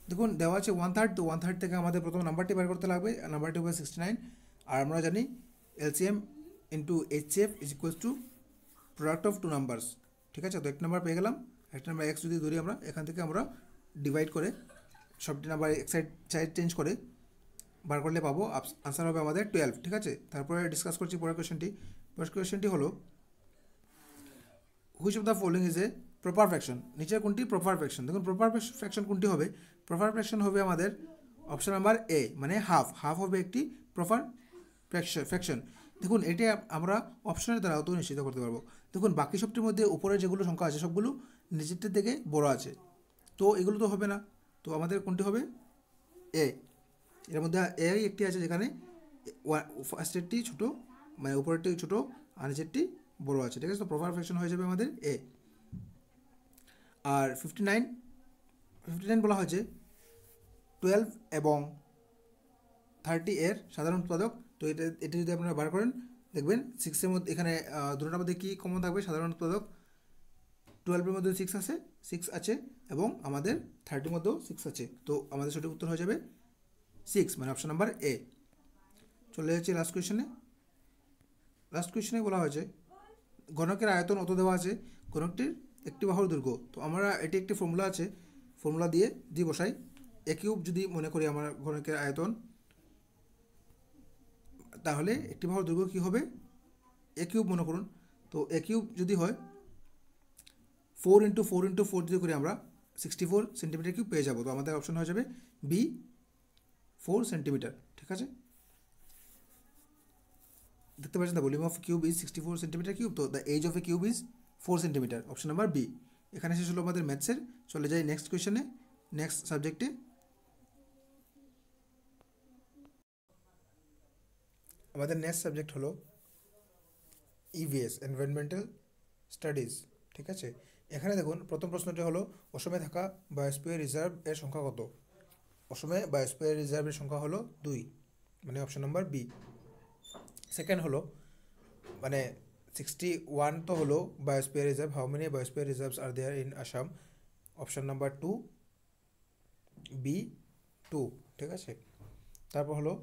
দেখুন দেওয়া আছে 1/3, তো 1/3 থেকে আমাদের প্রথম নাম্বারটি বের করতে লাগবে, নাম্বারটি হবে 69। আর আমরা জানি LCM into HCF is equals to product of two numbers, ঠিক আছে। তো এক নাম্বার পেয়ে গেলাম, একটা নাম্বার এক্স যদি ধরি আমরা, এখান থেকে আমরা ডিভাইড করে সবটি নাম্বার এক সাইড চেঞ্জ করে বার করলে পাবো, আনসার হবে আমাদের 12, ঠিক আছে। তারপরে ডিসকাস করছি পরের কোয়েশ্চেনটি হলো which of the following is a proper fraction. নিচের কোনটি প্রপার ফ্র্যাকশন? দেখুন প্রপার ফ্র্যাকশন কোনটি হবে? প্রপার ফ্র্যাকশন হবে আমাদের অপশন নাম্বার এ মানে হাফ। হাফ হবে একটি প্রপার ফ্র্যাকশন। দেখুন এটা আমরা অপশনের দ্বারা অত নিশ্চিত করতে পারবো। দেখুন বাকি সবটির মধ্যে উপরে যেগুলো সংখ্যা আছে সবগুলো নিচেরটির থেকে বড় আছে, তো এগুলো তো হবে না। তো আমাদের কোনটি হবে? এ। এর মধ্যে এ একটি আছে যেখানে ফার্স্টেরটি ছোটো, মানে উপরেরটি ছোটো আর নিচেরটি বড় আছে, ঠিক আছে। তো প্রপার ফ্র্যাকশন হয়ে যাবে আমাদের এ। আর 59 বলা হয়েছে 12 এবং 30 এর সাধারণ উৎপাদক। তো এটা যদি আপনারা বার করেন দেখবেন 6-এর মধ্যে, এখানে দুটোটার মধ্যে কী কমন থাকবে? সাধারণ উৎপাদক 12-এর মধ্যে 6 আছে এবং আমাদের 30-এর মধ্যেও 6 আছে। তো আমাদের সঠিক উত্তর হয়ে যাবে 6 মানে অপশন নাম্বার এ। চলে যাচ্ছে লাস্ট কোয়েশ্চেনে বলা হয়েছে ঘনকের আয়তন অত দেওয়া আছে, ঘনকটির একটি বাহুর দৈর্ঘ্য। তো আমরা এটি একটি ফর্মুলা আছে, ফর্মুলা দিয়ে বসাই। এ কিউব যদি মনে করি আমার ঘনকের আয়তন, তাহলে একটি বাহুর দৈর্ঘ্য কী হবে? এ কিউব মনে করুন। তো এ কিউব যদি হয় 4 ইন্টু 4 যদি করি আমরা 64 সেন্টিমিটার কিউব পেয়ে যাবো। তো আমাদের অপশন হয়ে যাবে বি 4 সেন্টিমিটার, ঠিক আছে। দেখতে পাচ্ছেন the volume of cube is 64 centimetre cube, তো the edge of a cube is 4 centimetre, option number B. এখানে শেষ হলো আমাদের ম্যাথসের। চলে যাই নেক্সট কোয়েশ্চেনে, নেক্সট সাবজেক্টে। আমাদের নেক্সট সাবজেক্ট হলো ইভিএস, এনভায়রনমেন্টাল স্টাডিজ, ঠিক আছে। এখানে দেখুন প্রথম প্রশ্নটি হলো অসমে থাকা বায়োস্ফিয়ার রিজার্ভ এর সংখ্যা কত? অসমে বায়োস্ফিয়ার রিজার্ভের সংখ্যা হলো 2 মানে অপশন নাম্বার বি। সেকেন্ড হলো মানে 61 তো হলো biosphere reserve, how many biosphere reserves are there in Assam? Option number 2 B 2, ঠিক আছে। তারপর হলো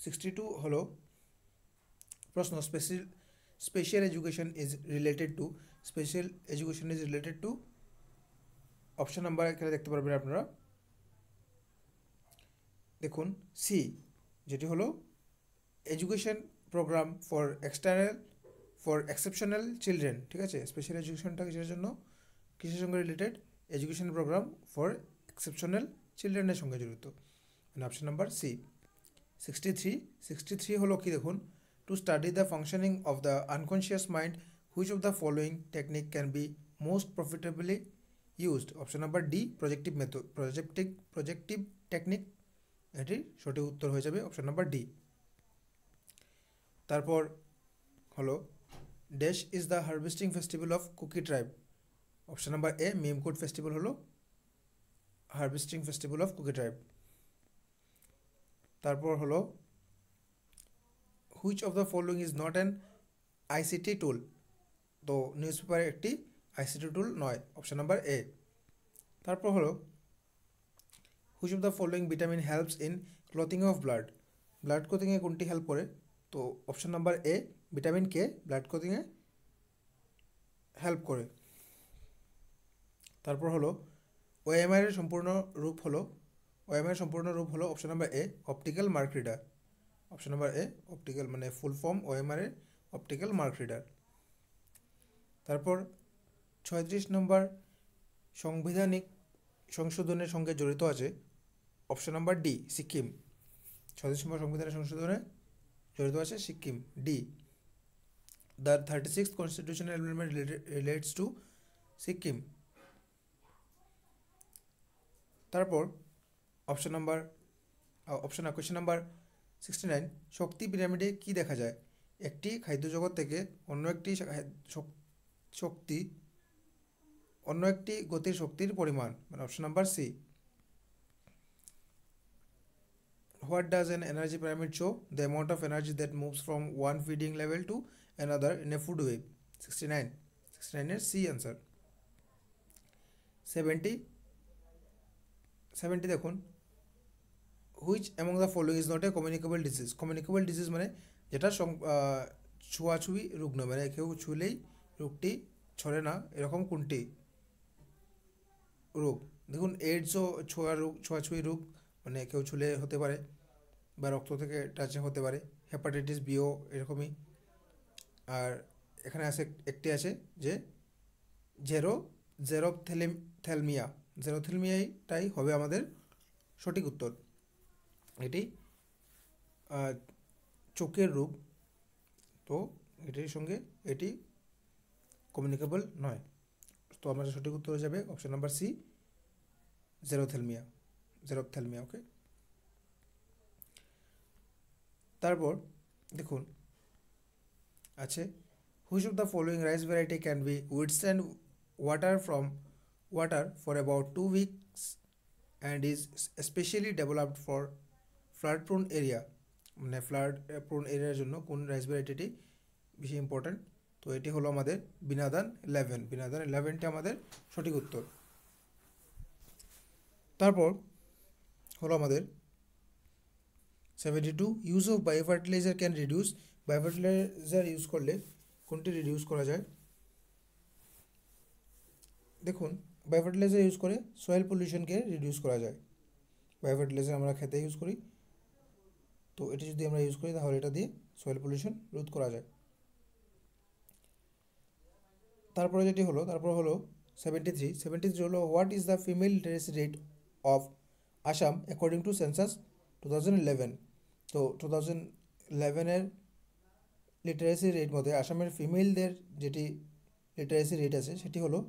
62 হলো প্রশ্ন special education is related to option number এখানে দেখতে পারবেন আপনারা, দেখুন সি, যেটি হলো education programme for exceptional children, ঠিক আছে। স্পেশাল এডুকেশনটা কিসের জন্য, কিসের সঙ্গে related? Education programme for exceptional চিলড্রেনের সঙ্গে জড়িত, মানে অপশন নাম্বার সি। 63 হলো কি দেখুন, to study the functioning of the unconscious mind which of the following technique can be most profitably used? Option number D projective technique, এটির সঠিক উত্তর হয়ে যাবে অপশন নাম্বার ডি। তারপর হলো dash is the harvesting festival of Kuki tribe? Option number A Mimkut festival হলো harvesting festival of Kuki tribe. তারপর হলো which of the following is not an ICT tool? তো নিউজ পেপার একটি আইসিটি টুল নয়, অপশন নাম্বার এ। তারপর হলো which of the following vitamin helps in clotting of blood, blood ক্লথিংয়ে কোনটি হেল্প করে? তো option number A vitamin K blood ক্লথিংয়ে হেল্প করে। তারপর হলো ওএমআর এর সম্পূর্ণ রূপ হলো, ওএমআর সম্পূর্ণ রূপ হলো অপশন নাম্বার এ optical mark reader, option number এ অপটিক্যাল মানে ফুল ফর্ম ওএমআর এর অপটিক্যাল মার্ক রিডার। তারপর 36 নম্বর সাংবিধানিক সংশোধনের সঙ্গে জড়িত আছে অপশন নাম্বার ডি সিকিম, 36 নম্বর সংবিধানের সংশোধনে জড়িত আছে Sikkim D. The 36th constitutional amendment relates to Sikkim. তারপর কোয়েশ্চেন নাম্বার 69 শক্তি পিরামিডে কি দেখা যায়? একটি খাদ্য জগৎ থেকে অন্য একটি গতির শক্তির পরিমাণ, মানে option number C. What does an energy pyramid show? The amount of energy that moves from one feeding level to another in a food web. 69 এর সি অ্যান্সার। 70 দেখুন, which among the following is not a communicable disease. Communicable disease মানে যেটা ছোঁয়াছুঁয়ি রোগ নয়, মানে কেউ ছুলেই রোগটি ছড়ে না, এরকম কোনটি রোগ? দেখুন এইডসও ছোঁয়াছুঁয়ি রোগ, মানে কেউ ছুলে হতে পারে বা রক্ত থেকে টাচে হতে পারে। হেপাটাইটিস বিও এরকমই। আর এখানে একটি আছে যে জেরোথ্যালমিয়াটাই হবে আমাদের সঠিক উত্তর। এটি চোখের রোগ, তো এটির সঙ্গে এটি কমিউনিকেবল নয়, তো আমাদের সঠিক উত্তর হয়ে যাবে অপশন নাম্বার সি জেরোথ্যালমিয়া। ওকে, তারপর দেখুন আছে which of the following rice variety can be withstand water for about 2 weeks and is especially developed for flood prone area, মানে ফ্লাড প্রোন এরিয়ার জন্য কোন রাইস ভ্যারাইটিটি বেশি ইম্পর্ট্যান্ট? তো এটি হলো আমাদের বিনাদান 11টি আমাদের সঠিক উত্তর। তারপর হলো আমাদের 72 use of biofertiliser can reduce. Biofertiliser use করলে কোনটি রিডিউস করা যায়? দেখুন বায়োফার্টিলাইজার ইউজ করে সয়েল পলিউশনকে রিডিউস করা যায়। বায়োফার্টিলাইজার আমরা খেতে ইউজ করি, তো এটি যদি আমরা ইউজ করি তাহলে এটা দিয়ে সয়েল পলিউশন রোধ করা যায়। তারপর হলো 73 হলো what is the female literacy rate of Assam according to census 2011। তো 2011-এর লিটারেসি রেট মধ্যে আসামের ফিমেলদের যেটি লিটারেসি রেট আছে সেটি হলো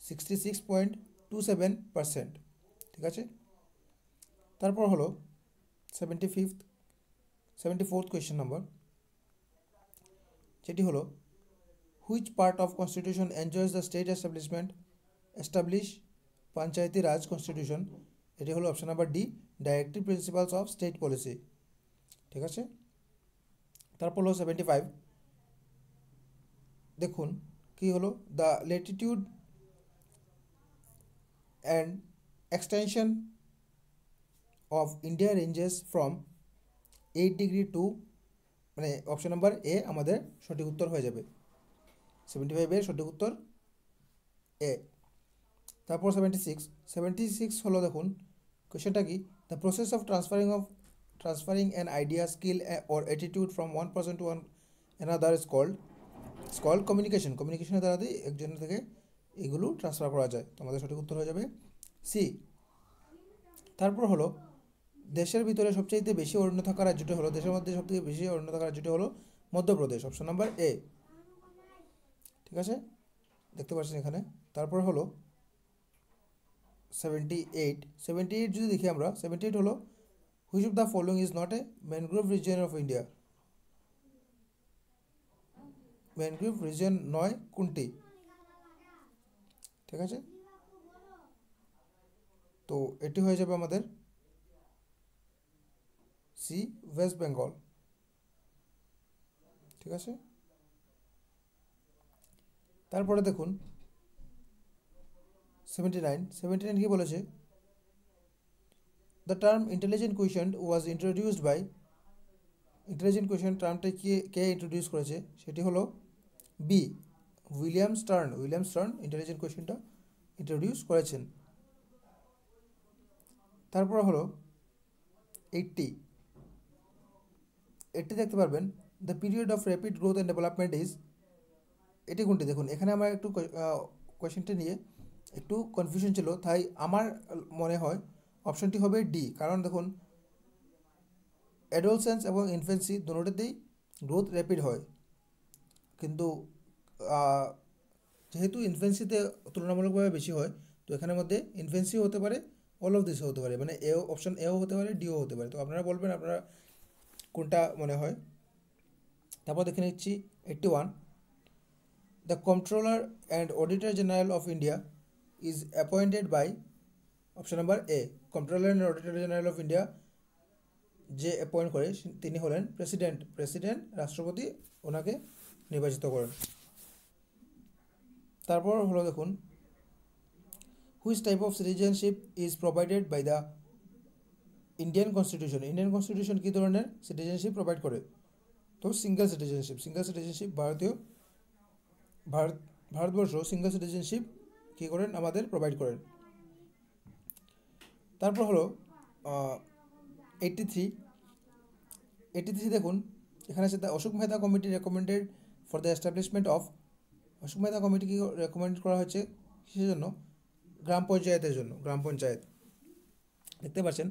66.27%। ঠিক আছে, তারপর হলো 74th কোয়েশ্চেন নাম্বার, যেটি হলো which part of constitution enjoys the state establish panchayati raj constitution. এটি হলো option number D directive principles of state policy. ঠিক আছে, তারপর হলো 75 দেখুন কি হলো the latitude and extension of India ranges from 8 degree to, মানে অপশন নাম্বার এ আমাদের সঠিক উত্তর হয়ে যাবে। 75-এর সঠিক উত্তর এ। তারপর 76 হলো দেখুন কোয়েশ্চেনটা কি, the process of transferring an idea skill or attitude from one person to another is called communication. কমিউনিকেশনের দ্বারা দিয়ে একজনের থেকে এগুলো ট্রান্সফার করা যায়, তো আমাদের সঠিক উত্তর হয়ে যাবে সি। তারপর হলো দেশের ভিতরে সবচেয়ে বেশি অরণ্য থাকা রাজ্যটি হলো, দেশের মধ্যে সবথেকে বেশি অরণ্য থাকা রাজ্যটি হলো মধ্যপ্রদেশ, অপশন নাম্বার এ। ঠিক আছে, দেখতে পাচ্ছেন এখানে। তারপর হলো 78 যদি দেখি আমরা, 78 হলো which of the following is not A mangrove region of India. Mangrove region নয় কোনটি? ঠিক আছে, তো এটি হয়ে যাবে আমাদের সি ওয়েস্ট বেঙ্গল। ঠিক আছে, তারপরে দেখুন 79 কি বলেছে, the term intelligent quotient was introduced by, intelligent quotient টার্মটা কে ইন্ট্রোডিউস করেছে, সেটি হলো B, William Stern. William Stern intelligent কোয়েশ্চেনটা ইন্ট্রোডিউস করেছেন। তারপর হলো 80 দেখতে পারবেন, the period of rapid growth and development is, এটি কোনটি? দেখুন এখানে আমার একটু কোয়েশ্চেনটা নিয়ে একটু কনফিউশন ছিল, তাই আমার মনে হয় অপশনটি হবে ডি। কারণ দেখুন অ্যাডোলসেন্স এবং ইনফেন্সি দুটোতেই গ্রোথ র্যাপিড হয়, কিন্তু যেহেতু ইনফেন্সিতে তুলনামূলকভাবে বেশি হয়, তো এখানের মধ্যে ইনফেন্সিও হতে পারে, অল অফ দিসও হতে পারে, মানে এও অপশন এও হতে পারে, ডিও হতে পারে। তো আপনারা বলবেন আপনারা কোনটা মনে হয়। তারপর দেখে নিচ্ছি 81, the controller and auditor general of India is appointed by, option number A, controller and auditor general of India যে অ্যাপয়েন্ট করে তিনি হলেন প্রেসিডেন্ট। রাষ্ট্রপতি ওনাকে নির্বাচিত করেন। তারপর হলো দেখুন, which type of citizenship is provided by the Indian constitution. Indian constitution কী ধরনের সিটিজেনশিপ প্রোভাইড করে? তো single citizenship Bharatvarsha single citizenship কী করেন আমাদের প্রোভাইড করেন। তারপর হলো 83 দেখুন এখানে আছে, the Ashok Mehta committee recommended for the establishment of, Ashok Mehta committee কি রেকমেন্ড করা হয়েছে কিসের জন্য? গ্রাম পঞ্চায়েতের জন্য, গ্রাম পঞ্চায়েত। দেখতে পাচ্ছেন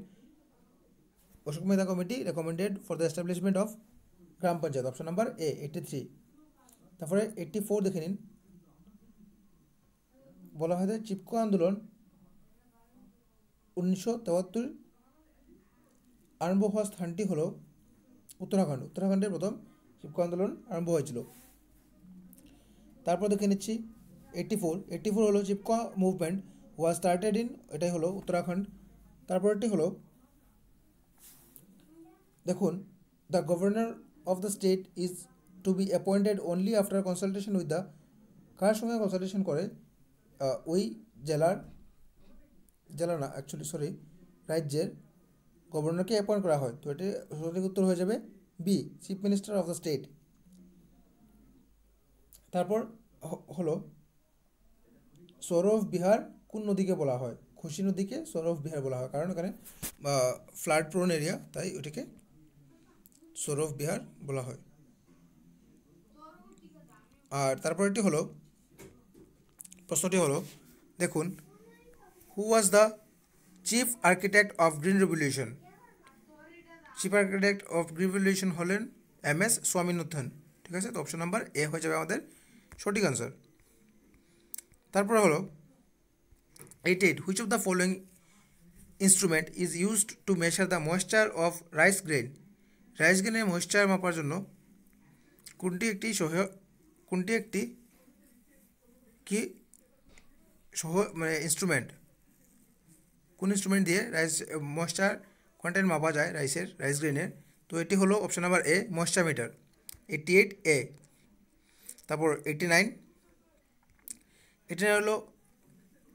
Ashok Mehta committee recommended for the establishment of gram panchayat, option number A 83। তারপরে 84 দেখে নিন, বলা হয় চিপকো আন্দোলন 1973 আরম্ভ হওয়া স্থানটি হলো উত্তরাখণ্ডের প্রথম চিপকো আন্দোলন আরম্ভ হয়েছিল। তারপর দেখে নিচ্ছি 84 হলো Chipko movement was started in, এটাই হলো উত্তরাখণ্ড। তারপরটি হলো দেখুন, the governor of the state is to be appointed only after consultation with the, কার সঙ্গে কনসালটেশন করে? ওই রাজ্যের গভর্নরকে অ্যাপয়েন্ট করা হয়। তো এটি সঠিক উত্তর হয়ে যাবে B, chief minister of the state. তারপর হলো সৌরভ বিহার কোন নদীকে বলা হয়? খুশি নদীকে সৌরভ বিহার বলা হয়, কারণ এখানে ফ্লাড প্রোন এরিয়া, তাই ওটিকে সৌরভ বিহার বলা হয়। আর তারপরটি হলো, প্রশ্নটি হলো দেখুন, who was the chief architect of green revolution? Chief architect of green revolution হলেন MS স্বামীনাথন। ঠিক আছে, তো অপশন নাম্বার এ হয়ে যাবে আমাদের সঠিক আনসার। তারপরে হলো 88, which of the following instrument is used to measure the moisture of rice grain? Rice গ্রেনের ময়েশ্চার মাপার জন্য কোনটি একটি মানে ইনস্ট্রুমেন্ট, কোন ইনস্ট্রুমেন্ট দিয়ে ময়েশ্চার কন্টেন্ট মাপা যায় রাইস গ্রেনের? তো এটি হলো option number A, moisture meter. 88 A. তারপর 89 হলো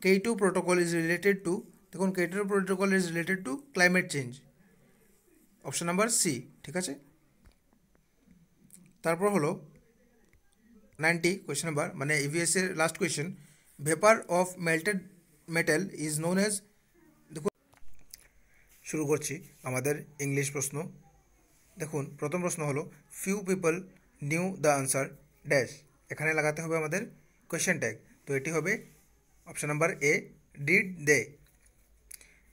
K2 protocol is related to, দেখুন K2 protocol is related to climate change, option number C. ঠিক আছে, তারপর হলো 90 কোয়েশ্চেন নাম্বার, মানে EVS এর last question, vapour of melted metal is known as, দেখুন শুরু করছি আমাদের ইংলিশ প্রশ্ন। দেখুন প্রথম প্রশ্ন হলো, few people knew the answer dash, এখানে লাগাতে হবে আমাদের কোয়েশ্চেন ট্যাগ। তো এটি হবে option number A, did they.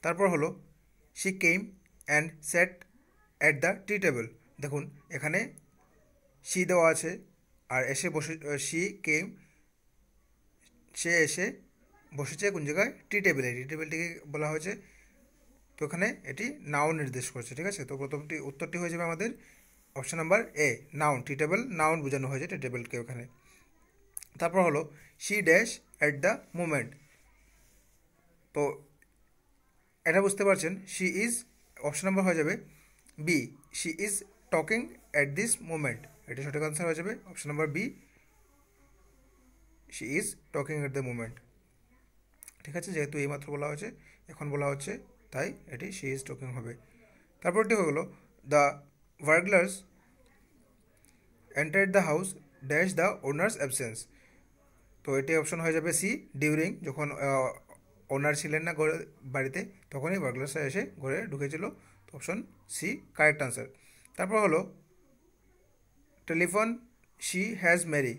তারপর হলো, she came and sat at the tea table, দেখুন এখানে শি দেওয়া আছে, আর এসে বসে, সে এসে বসেছে কোন জায়গায়? টি টেবিলে। টি টেবিলটিকে বলা হয়েছে, তো এখানে এটি নাউন নির্দেশ করছে। ঠিক আছে, তো প্রথমটি উত্তরটি হয়ে যাবে আমাদের অপশন নাম্বার এ, নাউন। টি টেবিল নাউন বোঝানো হয়েছে টি টেবিলকে ওখানে। তারপর হলো, she dash at the moment, তো এটা বুঝতে পারছেন, শি ইজ, অপশন নাম্বার হয়ে যাবে B, she is talking at this moment, এটা সঠিক আনসার হয়ে যাবে option number B, she is talking at the moment. ঠিক আছে, যেহেতু এইমাত্র বলা হয়েছে, এখন বলা হচ্ছে তাই এটি শি ইজ টকিং হবে। তারপরটি হয়ে গেলো the burglars entered the house dash the owner's absence. তো এটি অপশন হয়ে যাবে সি, ডিউরিং, যখন ওনার ছিলেন না ঘরে বাড়িতে তখনই বার্গলার্সরা এসে ঘরে ঢুকেছিল। তো অপশন সি কারেক্ট আনসার। তারপর হলো telephone she has Mary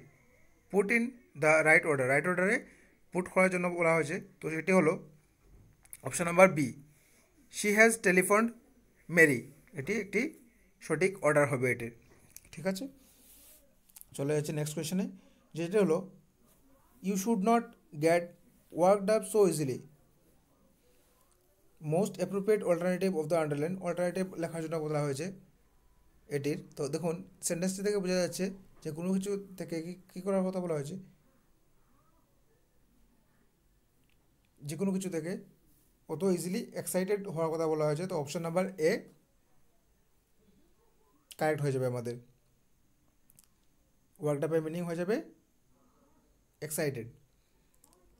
put in the right order, right অর্ডারে পুট করার জন্য বলা হয়েছে। তো সেটি হলো option number B, she has telephoned Mary, এটি একটি সঠিক অর্ডার হবে এটির। ঠিক আছে, চলে যাচ্ছে নেক্সট কোয়েশনে, যেটা হলো you should not get worked up so easily, most appropriate alternative of the underline, alternative লেখার জন্য বলা হয়েছে এটির। তো দেখুন সেন্টেন্সটি থেকে বোঝা যাচ্ছে যে কোনো কিছু থেকে কী করার কথা বলা হয়েছে, যে কোনো কিছু থেকে অত ইজিলি এক্সাইটেড হওয়ার কথা বলা হয়েছে। তো অপশন নাম্বার এ কারেক্ট হয়ে যাবে আমাদের। ওয়ার্কডাপের মিনিং হয়ে যাবে এক্সাইটেড।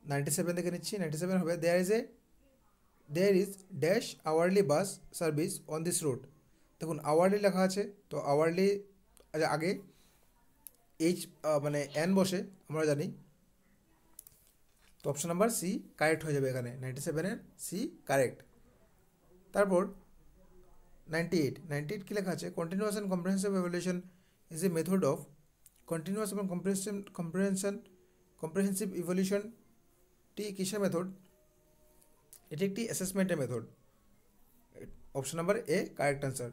97 থেকে নিচ্ছি, 97 হবে there is dash hourly bus service on this route. দেখুন আওয়ারলি লেখা আছে, তো আওয়ারলি আগে এইচ মানে এন বসে আমরা জানি। তো অপশন নাম্বার সি কারেক্ট হয়ে যাবে এখানে, 97-এর সি কারেক্ট। তারপর 98 কী লেখা আছে, continuous and comprehensive evaluation is a method of continuous এবং কম্প্রিহেনসিভ ইভলিউশনটি কিসের মেথড, এটি একটি অ্যাসেসমেন্টের method. Option number A correct answer.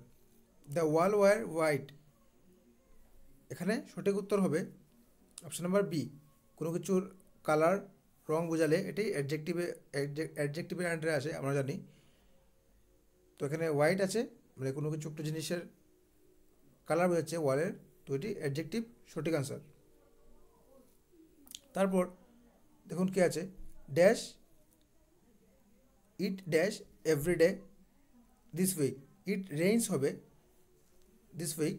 The wall was white, এখানে সঠিক উত্তর হবে অপশন নাম্বার বি, কোনো কিছুর কালার রং বোঝালে এটি অ্যাডজেক্টিভের আন্ডারে আসে আমরা জানি। তো এখানে হোয়াইট আছে মানে কোনো কিছু একটা জিনিসের কালার বোঝাচ্ছে ওয়ালের, তো এটি অ্যাডজেক্টিভ, সঠিক আনসার। তারপর দেখুন কি আছে, dash it dash everyday this week, it rains হবে this week,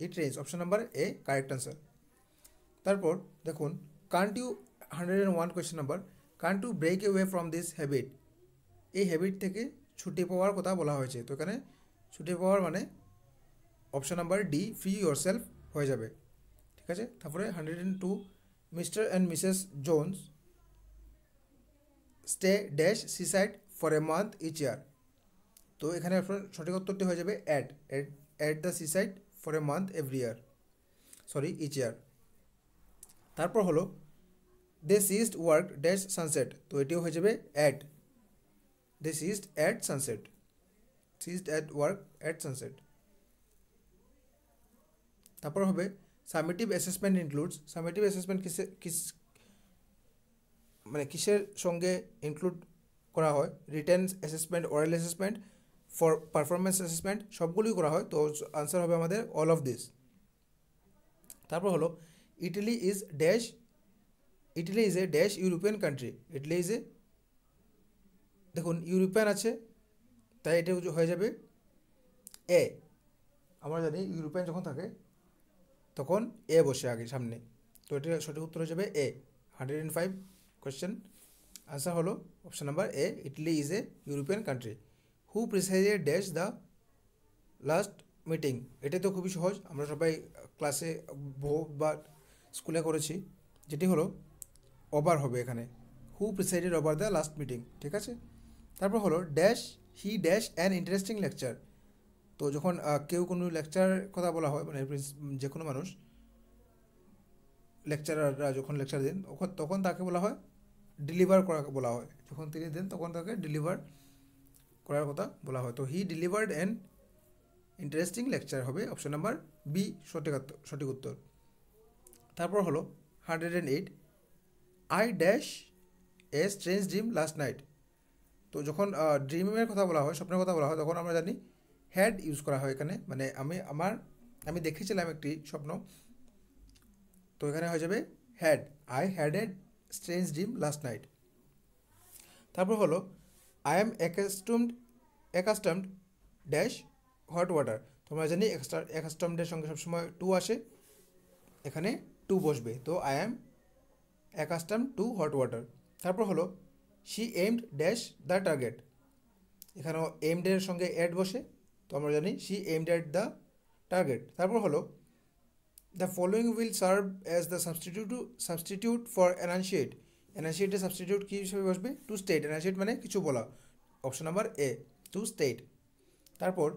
it rains, option number A correct answer. তারপর দেখুন can't you 101 question number, can't you break away from this habit, এই হ্যাবিট থেকে ছুটি পাওয়ার কথা বলা হয়েছে। তো এখানে ছুটি পাওয়ার মানে option number D free yourself হয়ে যাবে। ঠিক আছে, তারপরে 102 Mr and Mrs Jones stay dash seaside for a month each year. তো এখানে সঠিক উত্তরটি হয়ে যাবে at the seaside for a month every year, sorry each year. তারপর হলো they ceased work dash sunset, তো এটিও হয়ে যাবে at, they ceased at sunset, ceased at work at sunset. তারপর হবে summative assessment includes, summative assessment কিসের সঙ্গে ইনক্লুড করা হয়, written assessment, oral assessment, for performance assessment, সবগুলোই করা হয়। তো আনসার হবে আমাদের অল অফ দিস। তারপর হলো Italy is a dash European country, Italy is a, দেখুন ইউরোপিয়ান আছে তাই এটা হয়ে যাবে এ, আমরা জানি ইউরোপিয়ান যখন থাকে তখন এ বসে আগে সামনে, তো এটা সঠিক উত্তর হয়ে যাবে এ। 105 কোয়েশ্চেন আনসার হলো option number A, Italy is a European country. Who presided dash the last meeting, এটা তো খুবই সহজ, আমরা সবাই ক্লাসে বা স্কুলে করেছি, যেটি হলো ওভার হবে এখানে, who presided over the last meeting. ঠিক আছে, তারপর হলো dash he dash an interesting lecture, তো যখন কেউ কোনো লেকচার কথা বলা হয় মানে যে কোনো মানুষ লেকচারাররা যখন লেকচার দেন তখন তাকে বলা হয় ডেলিভার করা বলা হয়, যখন তিনি দেন তখন তাকে ডেলিভার করার কথা বলা হয়। তো হি ডেলিভার্ড অ্যান ইন্টারেস্টিং লেকচার হবে অপশন নাম্বার বি সঠিক উত্তর। তারপর হলো 108 I dash a strange dream last night, তো যখন ড্রিমের কথা বলা হয়, স্বপ্নের কথা বলা হয়, তখন আমরা জানি হ্যাড ইউজ করা হয় এখানে, মানে আমি দেখেছিলাম একটি স্বপ্ন, তো এখানে হয়ে যাবে had, I had a strange dream last night. তারপর হলো I am accustomed dash hot water, তোমরা জানি অ্যাকাস্টমডের সঙ্গে সবসময় টু আসে, এখানে টু বসবে, তো I am accustomed to hot water. তারপর হলো she aimed dash the target, এখানেও এইমড এর সঙ্গে অ্যাট বসে, তো আমরা জানি she aimed at the target. তারপর হলো the following will serve as the substitute for enunciate. এনান্সিয়েটের সাবস্টিটিউট কী হিসেবে বসবে? To state. এনান্সিয়েট মানে কিছু বলা, option number A, to state. তারপর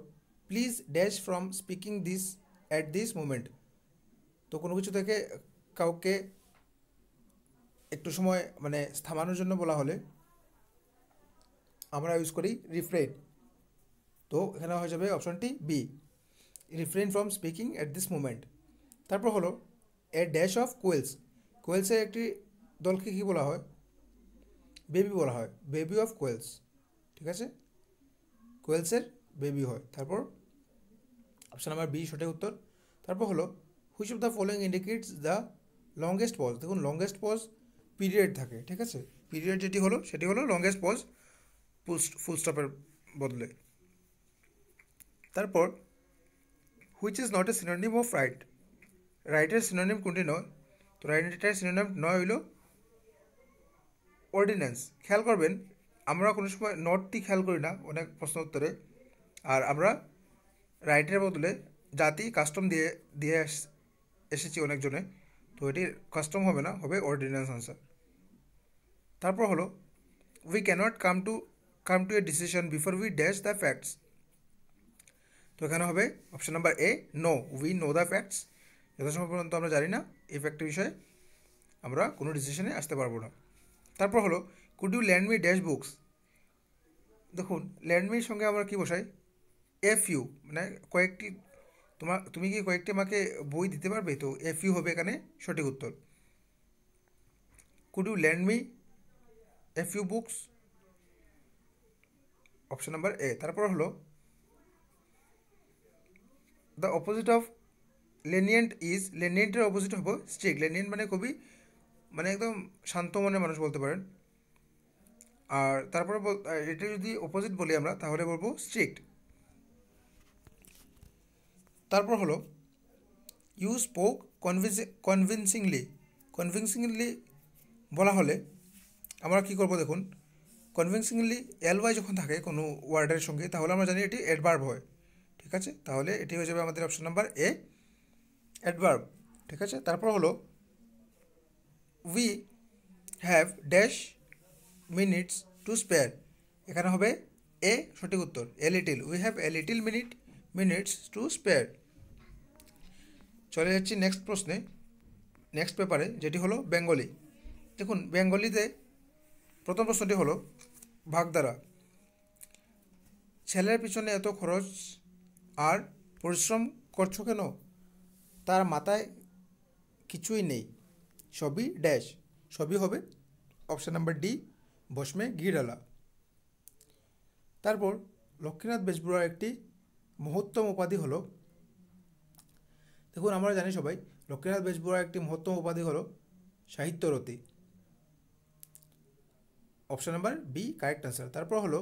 please dash from speaking this at this moment. তো কোনো কিছু থেকে কাউকে একটু সময় মানে থামানোর জন্য বলা হলে আমরা ইউজ করি রিফ্রেন। তো এখানে হয়ে যাবে অপশনটি B, refrain from speaking at this moment. তারপর হলো এ ড্যাশ অফ কোয়েলস। কোয়েলসের একটি দলকে কী বলা হয়? বেবি বলা হয়, বেবি অফ কোয়েলস। ঠিক আছে, কোয়েলসের বেবি হয়। তারপর অপশন নাম্বার বি সঠিক উত্তর। তারপর হলো which of the following indicates the longest pause. দেখুন লংগেস্ট পজ পিরিয়ড থাকে, ঠিক আছে, পিরিয়ড যেটি হলো সেটি হলো লংগেস্ট পজ ফুল স্টপের বদলে। তারপর which is not a synonym of right. রাইটের সিনোনিম কোনটি নয়? তো রাইটের সিনোনিম নয় হইল অর্ডিন্যান্স। খেয়াল করবেন আমরা কোনো সময় নটটি খেয়াল করি না অনেক প্রশ্ন উত্তরে, আর আমরা রাইটের বদলে জাতি কাস্টম দিয়ে দিয়ে এসেছি অনেকজনে, তো এটির কাস্টম হবে না, হবে অর্ডিন্যান্স আনসার। তারপর হলো we cannot come to a decision before we dash the facts. তো এখানে হবে option number A, know, we know the facts. যথাসময় পর্যন্ত আমরা জানি না এই ফ্যাক্টের বিষয়ে আমরা কোনো ডিসিশনে আসতে পারবো না। তারপর হলো could you lend me dash books. দেখুন ল্যান্ড মির সঙ্গে আমরা কী বসাই? এফ ইউ, মানে কয়েকটি, তুমি কি কয়েকটি আমাকে বই দিতে পারবে? তো এফ ইউ হবে এখানে সঠিক উত্তর। Could you lend me a few books, option number A. তারপর হলো the opposite of lenient is. লেনিয়েন্টের অপোজিট হবো স্ট্রিক্ট। লেনিয়েন্ট মানে খুবই মানে একদম শান্ত মনের মানুষ বলতে পারেন। আর তারপরে এটা যদি অপোজিট বলি আমরা তাহলে বলবো স্ট্রিক্ট। তারপর হলো ইউ স্পোক কনভিনসিংলি। কনভিনসিংলি বলা হলে আমরা কী করবো? দেখুন কনভিনসিংলি এলওয়াই যখন থাকে কোনো ওয়ার্ডের সঙ্গে তাহলে আমরা জানি এটি অ্যাডভার্ব হয়, ঠিক আছে, তাহলে এটি হয়ে যাবে আমাদের অপশন নাম্বার এ, অ্যাডভার্ব। ঠিক আছে, তারপর হলো we have dash minutes to spare. এখানে হবে এ সঠিক উত্তর, a little. We have a little minutes to spare. চলে যাচ্ছি নেক্সট প্রশ্নে, নেক্সট পেপারে, যেটি হলো বেঙ্গলি। দেখুন বেঙ্গলিতে প্রথম প্রশ্নটি হলো ভাগধারা। ছেলের পিছনে এত খরচ আর পরিশ্রম করছো কেন? তার মাথায় কিছুই নেই, সবই ড্যাশ। সবই হবে অপশান নাম্বার ডি, ভস্মে ঘি ঢালা। তারপর লক্ষ্মীনাথ বেজবরুয়ার একটি মহত্তম উপাধি হলো। দেখুন আমরা জানি সবাই লক্ষ্মীনাথ বেজবরুয়ার একটি মহত্তম উপাধি হলো Sahityarathi, option number B correct answer. তারপর হলো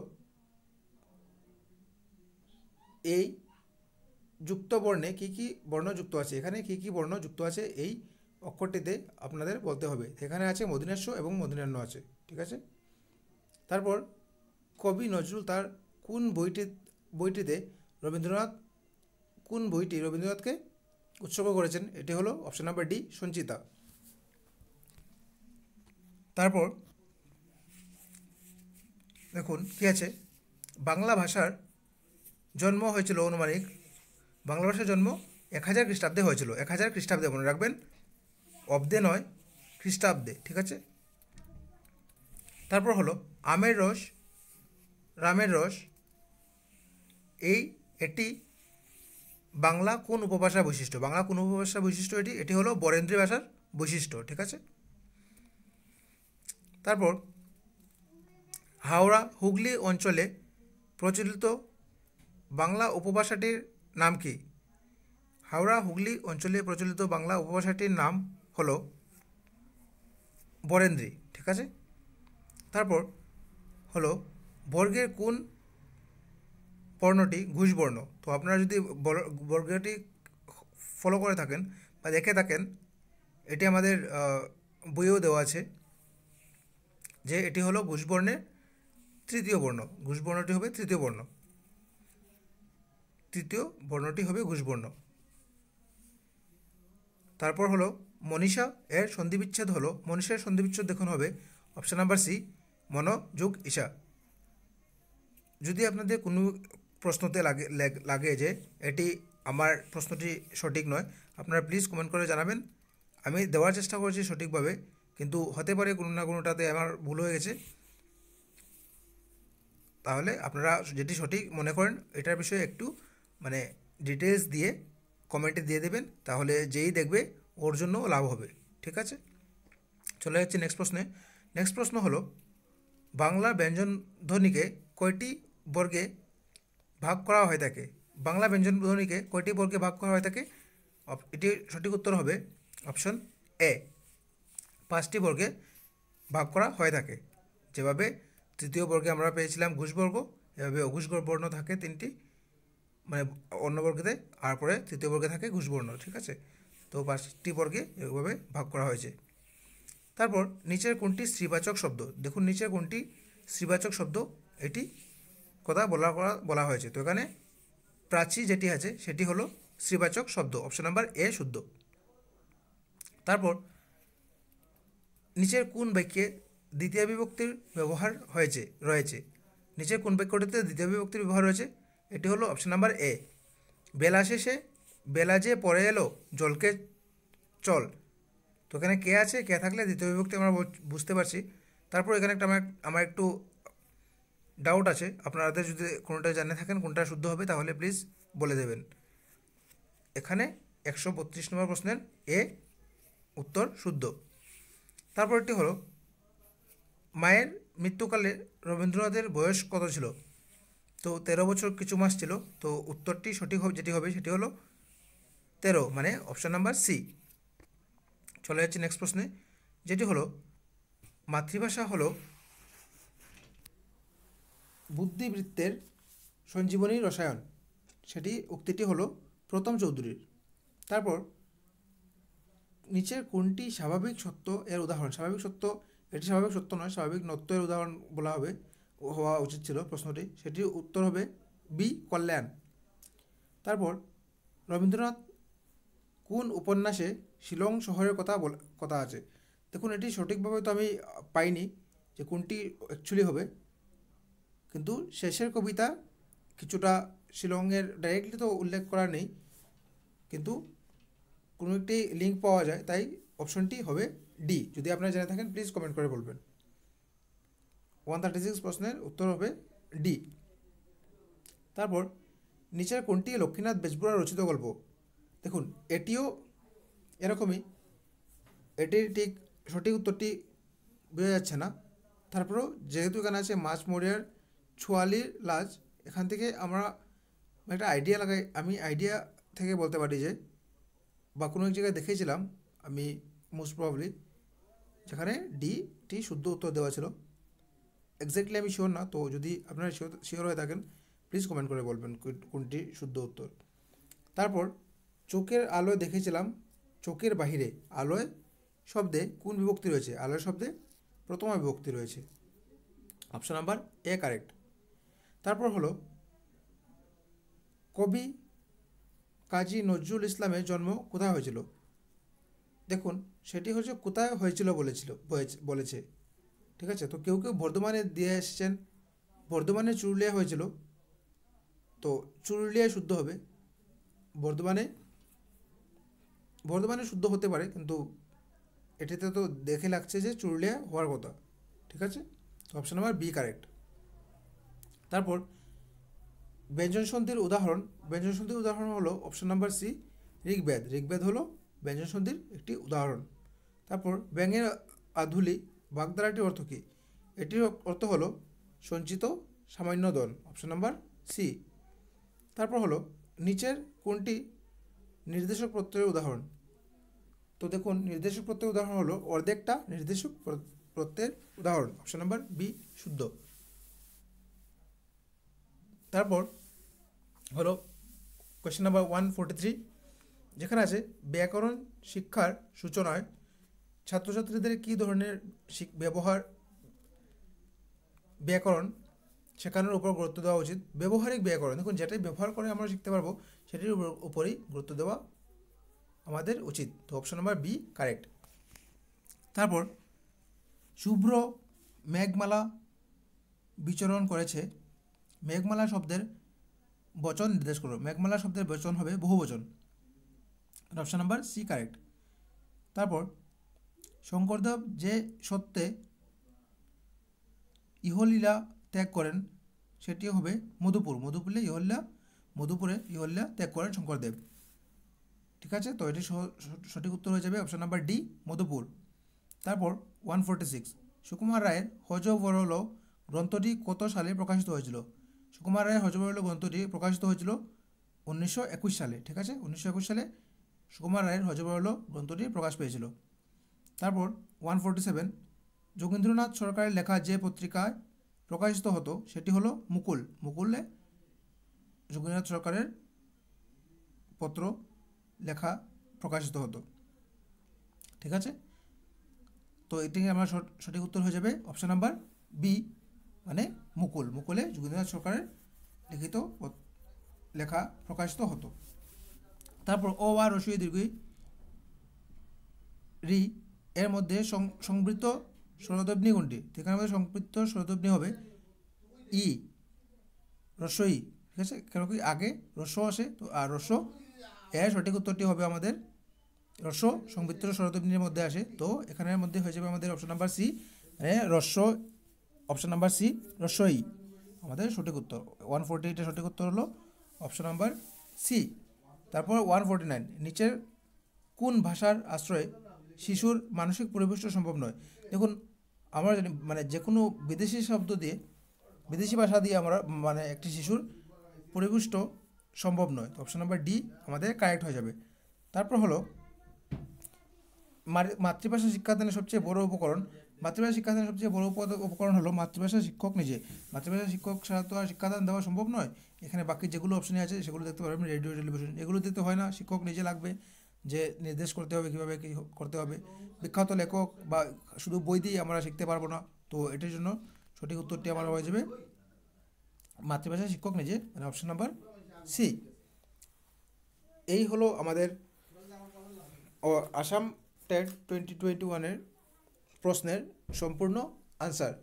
এই যুক্ত বর্ণে কী কী বর্ণ যুক্ত আছে, এখানে কী কী বর্ণ যুক্ত আছে এই অক্ষরটিতে আপনাদের বলতে হবে। এখানে আছে মদিনাস্য এবং মদিনান্য আছে, ঠিক আছে। তারপর কবি নজরুল তার কোন বইটিতে রবীন্দ্রনাথকে উৎসর্গ করেছেন? এটি হলো অপশন নাম্বার ডি সঞ্চিতা। তারপর দেখুন কী আছে, বাংলা ভাষার জন্ম হয়েছিল আনুমানিক, বাংলা ভাষার জন্ম 1000 খ্রিস্টাব্দে হয়েছিল। 1000 খ্রিস্টাব্দে, মনে রাখবেন, অব্দে নয়, খ্রিস্টাব্দে, ঠিক আছে। তারপর হলো আমের রস রামের রস, এটি বাংলা কোন উপভাষার বৈশিষ্ট্য? বাংলা কোন উপভাষার বৈশিষ্ট্য? এটি হলো বরেন্দ্রী ভাষার বৈশিষ্ট্য, ঠিক আছে। তারপর হাওড়া হুগলি অঞ্চলে প্রচলিত বাংলা উপভাষাটির নাম কি? হাওড়া হুগলি অঞ্চলে প্রচলিত বাংলা উপভাষাটির নাম হলো বরেন্দ্রী, ঠিক আছে। তারপর হলো বর্গের কোন বর্ণটি ঘুষবর্ণ? তো আপনারা যদি বর্গটি ফলো করে থাকেন বা দেখে থাকেন, এটি আমাদের বইয়েও দেওয়া আছে যে এটি হলো ঘুষবর্ণের তৃতীয় বর্ণ, ঘোষ বর্ণটি হবে তৃতীয় বর্ণ, তৃতীয় বর্ণটি হবে ঘোষ বর্ণ। তারপর হলো মনীষা এর সন্ধিবিচ্ছেদ হলো, মনীষার সন্ধিবিচ্ছেদ দেখুন হবে অপশন নাম্বার সি, মন যোগ ঈশা। যদি আপনাদের কোনো প্রশ্নতে লাগে যে এটি আমার প্রশ্নটি সঠিক নয়, আপনারা প্লিজ কমেন্ট করে জানাবেন। আমি দেওয়ার চেষ্টা করছি সঠিকভাবে, কিন্তু হতে পারে কোনো না কোনোটাতে আমার ভুল হয়ে গেছে। তাহলে আপনারা যেটি সঠিক মনে করেন এটার বিষয়ে একটু মানে ডিটেলস দিয়ে কমেন্টে দিয়ে দেবেন, তাহলে যেই দেখবে ওর জন্য লাভ হবে। ঠিক আছে, চলে যাচ্ছে নেক্সট প্রশ্নে। নেক্সট প্রশ্ন হলো বাংলা ব্যঞ্জন ধ্বনিকে কয়টি বর্গে ভাগ করা হয়ে থাকে? বাংলা ব্যঞ্জন ধ্বনিকে কয়টি বর্গে ভাগ করা হয়ে থাকে? এটি সঠিক উত্তর হবে অপশন এ, 5টি বর্গে ভাগ করা হয়ে থাকে। যেভাবে তৃতীয় বর্গে আমরা পেয়েছিলাম ঘোষ বর্গ, এভাবে অঘোষ বর্ণ থাকে 3টি, মানে অন্য বর্গেতে, আর পরে তৃতীয় বর্গে থাকে ঘোষ বর্ণ। ঠিক আছে, তো 5টি বর্গে এভাবে ভাগ করা হয়েছে। তারপর নিচের কোনটি স্ত্রীবাচক শব্দ? দেখুন নিচের কোনটি স্ত্রীবাচক শব্দ এটি কথা বলা হয়েছে। তো এখানে প্রাচী যেটি আছে সেটি হলো স্ত্রীবাচক শব্দ, অপশন নাম্বার এ শুদ্ধ। তারপর নিচের কোন বাক্যে দ্বিতীয় বিভক্তির ব্যবহার রয়েছে? নিচের কোন বাক্যটিতে দ্বিতীয় বিভক্তির ব্যবহার রয়েছে? এটি হলো অপশন নাম্বার এ, বেলা শেষে বেলা যে পড়ে এলো জলকে চল। তো এখানে কে আছে, কে থাকলে দ্বিতীয় বিভক্তি আমরা বুঝতে পারছি। তারপর এখানে একটা আমার একটু ডাউট আছে, আপনাদের যদি কোনোটা জানে থাকেন কোনটা শুদ্ধ হবে তাহলে প্লিজ বলে দেবেন। এখানে 132 নম্বর প্রশ্নের এ উত্তর শুদ্ধ। তারপরটি হলো মায়ের মৃত্যুকালে রবীন্দ্রনাথের বয়স কত ছিল? তো 13 বছর কিছু মাস ছিল। তো উত্তরটি সঠিক যেটি হবে সেটি হলো 13, মানে অপশন নাম্বার সি। চলে যাচ্ছে নেক্সট প্রশ্নে, যেটি হলো মাতৃভাষা হলো বুদ্ধিবৃত্তের সঞ্জীবনী রসায়ন, সেটি উক্তিটি হলো প্রথম চৌধুরীর। তারপর নিচের কোনটি স্বাভাবিক সত্য এর উদাহরণ? স্বাভাবিক সত্য, এটি স্বাভাবিক সত্য নয়, স্বাভাবিক নত্য এর উদাহরণ বলা হওয়া উচিত ছিল প্রশ্নটি, সেটির উত্তর হবে বি, কল্যাণ। তারপর রবীন্দ্রনাথ কোন উপন্যাসে শিলং শহরের কথা আছে? দেখুন এটি সঠিকভাবে তো আমি পাইনি যে কোনটি অ্যাকচুয়ালি হবে, কিন্তু শেষের কবিতা কিছুটা শিলংয়ের ডাইরেক্টলি তো উল্লেখ করা নেই, কিন্তু কোনো একটি লিঙ্ক পাওয়া যায়, তাই অপশনটি হবে ডি। যদি আপনারা জেনে থাকেন প্লিজ কমেন্ট করে বলবেন। 136 প্রশ্নের উত্তর হবে ডি। তারপর নিচের কোনটি লক্ষ্মীনাথ বেজবুড়ার রচিত গল্প? দেখুন এটিও এরকমই, এটির ঠিক সঠিক উত্তরটি বোঝা যাচ্ছে না। তারপরেও যেহেতু এখানে আছে মাছ মরিয়ার ছোয়ালির লাজ, এখান থেকে আমরা একটা আইডিয়া লাগাই, আমি আইডিয়া থেকে বলতে পারি যে, বা কোনো এক জায়গায় দেখেছিলাম আমি মোস্ট প্রবাবলি, যেখানে টি শুদ্ধ উত্তর দেওয়া ছিল। এক্স্যাক্টলি আমি শিওর না, তো যদি আপনারা শিওর হয়ে থাকেন প্লিজ কমেন্ট করে বলবেন কোনটি শুদ্ধ উত্তর। তারপর চোখের আলোয় দেখেছিলাম চোখের বাহিরে, আলোয় শব্দে কোন বিভক্তি রয়েছে? আলোয় শব্দে প্রথম বিভক্তি রয়েছে, অপশন নাম্বার এ কারেক্ট। তারপর হলো কবি কাজী নজরুল ইসলামের জন্ম কোথায় হয়েছিল? দেখুন সেটি হচ্ছে কোথায় হয়েছিল বলেছে। ঠিক আছে, তো কেউ কেউ বর্ধমানে দিয়ে এসেছেন, বর্ধমানে চুরুলিয়া হয়েছিল, তো চুরুলিয়ায় শুদ্ধ হবে। বর্ধমানে শুদ্ধ হতে পারে, কিন্তু এটিতে তো দেখে লাগছে যে চুরুলিয়া হওয়ার কথা। ঠিক আছে, তো অপশন নাম্বার বি কারেক্ট। তারপর ব্যঞ্জন সন্ধির উদাহরণ হলো option number C, Rigveda. Rigveda হলো ব্যঞ্জন সন্ধির একটি উদাহরণ। তারপর ব্যাঙের আধুলি বাগধারাটির অর্থ কী? এটির অর্থ হলো সঞ্চিত সামান্য ধন, অপশন নাম্বার সি। তারপর হলো নিচের কোনটি নির্দেশক প্রত্যয়ের উদাহরণ? তো দেখুন নির্দেশক প্রত্যয়ের উদাহরণ হলো অর্ধেকটা নির্দেশক প্রত্যয়ের উদাহরণ, অপশন নাম্বার বি শুদ্ধ। তারপর হলো কোয়েশ্চেন নাম্বার 143, যেখানে আছে ব্যাকরণ শিক্ষার সূচনায় ছাত্রছাত্রীদের কী ধরনের ব্যাকরণ শেখানোর উপর গুরুত্ব দেওয়া উচিত। ব্যবহারিক ব্যাকরণ, দেখুন যেটাই ব্যবহার করে আমরা শিখতে পারবো সেটির উপরই গুরুত্ব দেওয়া আমাদের উচিত। তো অপশন নাম্বার বি কারেক্ট। তারপর শুভ্র মেঘমালা বিচরণ করেছে, মেঘমালা শব্দের বচন নির্দেশ করো। মেঘমালা শব্দের বচন হবে বহুবচন, অপশন নাম্বার সি কারেক্ট। তারপর শঙ্করদেব যে সত্যে ইহলীলা ত্যাগ করেন সেটি হবে মধুপুর। মধুপুরে ইহলীলা ত্যাগ করেন শঙ্করদেব। ঠিক আছে, তো এটি সঠিক উত্তর হয়ে যাবে অপশন নাম্বার ডি মধুপুর। তারপর 146 সুকুমার রায়ের হযবরল গ্রন্থটি কত সালে প্রকাশিত হয়েছিল? সুকুমার রায়ের হযবরল গ্রন্থটি প্রকাশিত হয়েছিল 1921 সালে। ঠিক আছে, 1921 সালে সুকুমার রায়ের হযবরল গ্রন্থটি প্রকাশ পেয়েছিল। তারপর 147 যোগেন্দ্রনাথ সরকারের লেখা যে পত্রিকায় প্রকাশিত হতো সেটি হলো মুকুলে যোগেন্দ্রনাথ সরকারের পত্র লেখা প্রকাশিত হতো। ঠিক আছে, তো এটি আমার সঠিক উত্তর হয়ে যাবে অপশন নাম্বার বি মানে মুকুলে যোগেন্দ্রনাথ সরকারের লিখিত লেখা প্রকাশিত হতো। তারপর অ আর রস্বই দীর্ঘই রি এর মধ্যে সংবৃত্ত স্বরধ্বনি কোনটি? এখানে আমাদের সংবৃত্ত স্বরধ্বনি হবে ই রস্বই। ঠিক আছে, কেন কি আগে রস্ব আসে, তো আর রস্ব এর সঠিক উত্তরটি হবে আমাদের রস্ব সংবৃত্ত স্বরধ্বনির মধ্যে আসে। তো এখানের মধ্যে হয়ে যাবে আমাদের অপশন নাম্বার সি মানে রস্ব, অপশন নাম্বার সি রস্বই আমাদের সঠিক উত্তর। 148 সঠিক উত্তর হলো অপশন নাম্বার সি। তারপর 149 নিচের কোন ভাষার আশ্রয়ে শিশুর মানসিক পরিপুষ্ট সম্ভব নয়? দেখুন আমরা জানি মানে যে কোনো বিদেশি শব্দ দিয়ে, বিদেশি ভাষা দিয়ে আমরা মানে একটি শিশুর পরিপুষ্ট সম্ভব নয়। তো অপশন নাম্বার ডি আমাদের কারেক্ট হয়ে যাবে। তারপর হলো মাতৃভাষা শিক্ষাদানের সবচেয়ে বড় উপকরণ। মাতৃভাষা শিক্ষাদানের সবচেয়ে বড় উপকরণ হলো মাতৃভাষা শিক্ষক নিজে। মাতৃভাষা শিক্ষক ছাড়া তো আর শিক্ষাদান দেওয়া সম্ভব নয়। এখানে বাকি যেগুলো অপশনে আছে সেগুলো দেখতে পারবেন, রেডিও টেলিভিশন, এগুলো দিতে হয় না, শিক্ষক নিজে লাগবে যে নির্দেশ করতে হবে কীভাবে কী করতে হবে। বিখ্যাত লেখক বা শুধু বই দিয়ে আমরা শিখতে পারবো না। তো এটির জন্য সঠিক উত্তরটি আমার হয়ে যাবে মাতৃভাষা শিক্ষক নিজে মানে অপশন নাম্বার সি। এই হলো আমাদের আসাম টেট 2021 প্রশ্নের সম্পূর্ণ আনসার।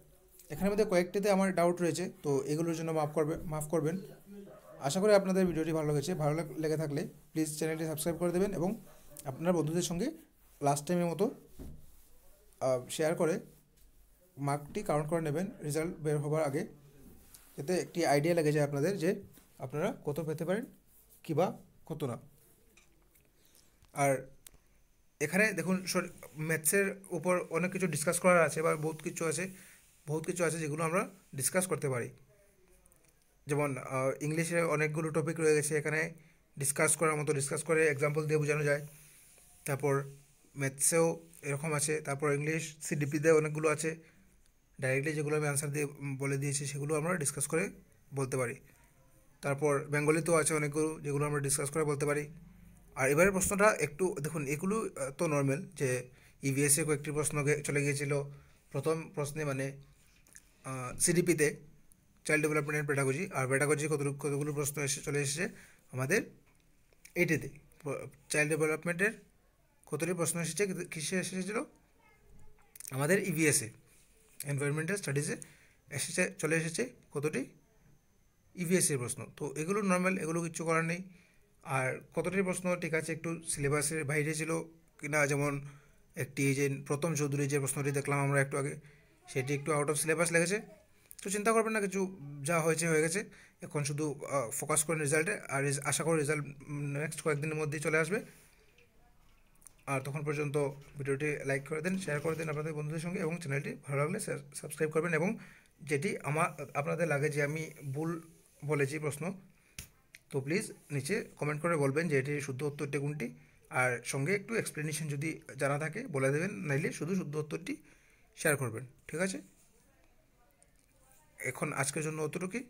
এখানের মধ্যে কয়েকটিতে আমার ডাউট রয়েছে, তো এগুলোর জন্য মাফ করবেন। আশা করি আপনাদের ভিডিওটি ভালো লেগেছে। ভালো লেগে থাকলে প্লিজ চ্যানেলটি সাবস্ক্রাইব করে দেবেন এবং আপনার বন্ধুদের সঙ্গে লাস্ট টাইমের মতো শেয়ার করে মার্কটি কাউন্ট করে নেবেন রেজাল্ট বের হবার আগে, যাতে একটি আইডিয়া লেগে যায় আপনাদের যে আপনারা কত পেতে পারেন কি বা কত না। আর এখানে দেখুন ম্যাথসের উপর অনেক কিছু ডিসকাস করার আছে বা বহুত কিছু আছে যেগুলো আমরা ডিসকাস করতে পারি। যেমন ইংলিশে অনেকগুলো টপিক রয়ে গেছে, এখানে ডিসকাস করে এক্সাম্পল দিয়ে বোঝানো যায়। তারপর ম্যাথসেও এরকম আছে। তারপর ইংলিশ সিডিপিতে অনেকগুলো আছে, ডাইরেক্টলি যেগুলো আমি আনসার দিয়ে বলে দিয়েছি সেগুলো আমরা ডিসকাস করে বলতে পারি। তারপর বেঙ্গলিতেও আছে অনেকগুলো যেগুলো আমরা ডিসকাস করে বলতে পারি। আর এবারের প্রশ্নটা একটু দেখুন, এগুলো তো নর্মাল যে ইভিএসে কয়েকটি প্রশ্ন চলে গিয়েছিল প্রথম প্রশ্নে মানে সিডিপিতে চাইল্ড ডেভেলপমেন্ট অ্যান্ড পেডাগজি, আর পেডাগজি কতগুলো প্রশ্ন চলে এসেছে আমাদের এইটিতে। চাইল্ড ডেভেলপমেন্টের কতটি প্রশ্ন এসেছে, কিসে এসেছিলো আমাদের ইভিএসে এনভায়রনমেন্টাল স্টাডিজে চলে এসেছে কতটি ইভিএসের প্রশ্ন। তো এগুলো নর্মাল, এগুলো কিছু করার নেই। আর কতটি প্রশ্ন ঠিক আছে একটু সিলেবাসের বাইরে ছিল কিনা, যেমন একটি যে প্রথম চৌধুরী যে প্রশ্নটি দেখলাম আমরা একটু আগে, সেটি একটু আউট অফ সিলেবাস লেগেছে। তো চিন্তা করবেন না, কিছু যা হয়েছে হয়ে গেছে। এখন শুধু ফোকাস করেন রেজাল্টে, আর আশা করি রেজাল্ট নেক্সট কয়েকদিনের মধ্যেই চলে আসবে। আর তখন পর্যন্ত ভিডিওটি লাইক করে দিন, শেয়ার করে দিন আপনাদের বন্ধুদের সঙ্গে, এবং চ্যানেলটি ভালো লাগলে সাবস্ক্রাইব করবেন। এবং যেটি আপনাদের লাগে যে আমি ভুল বলেছি প্রশ্ন, তো প্লিজ নিচে কমেন্ট করে বলবেন যে এটির শুদ্ধ উত্তরটি কোনটি, আর সঙ্গে একটু এক্সপ্লেনেশন যদি জানা থাকে বলে দেবেন, নাইলে শুধু শুদ্ধ উত্তরটি শেয়ার করবেন। ঠিক আছে, এখন আজকের জন্য অতটুকুই।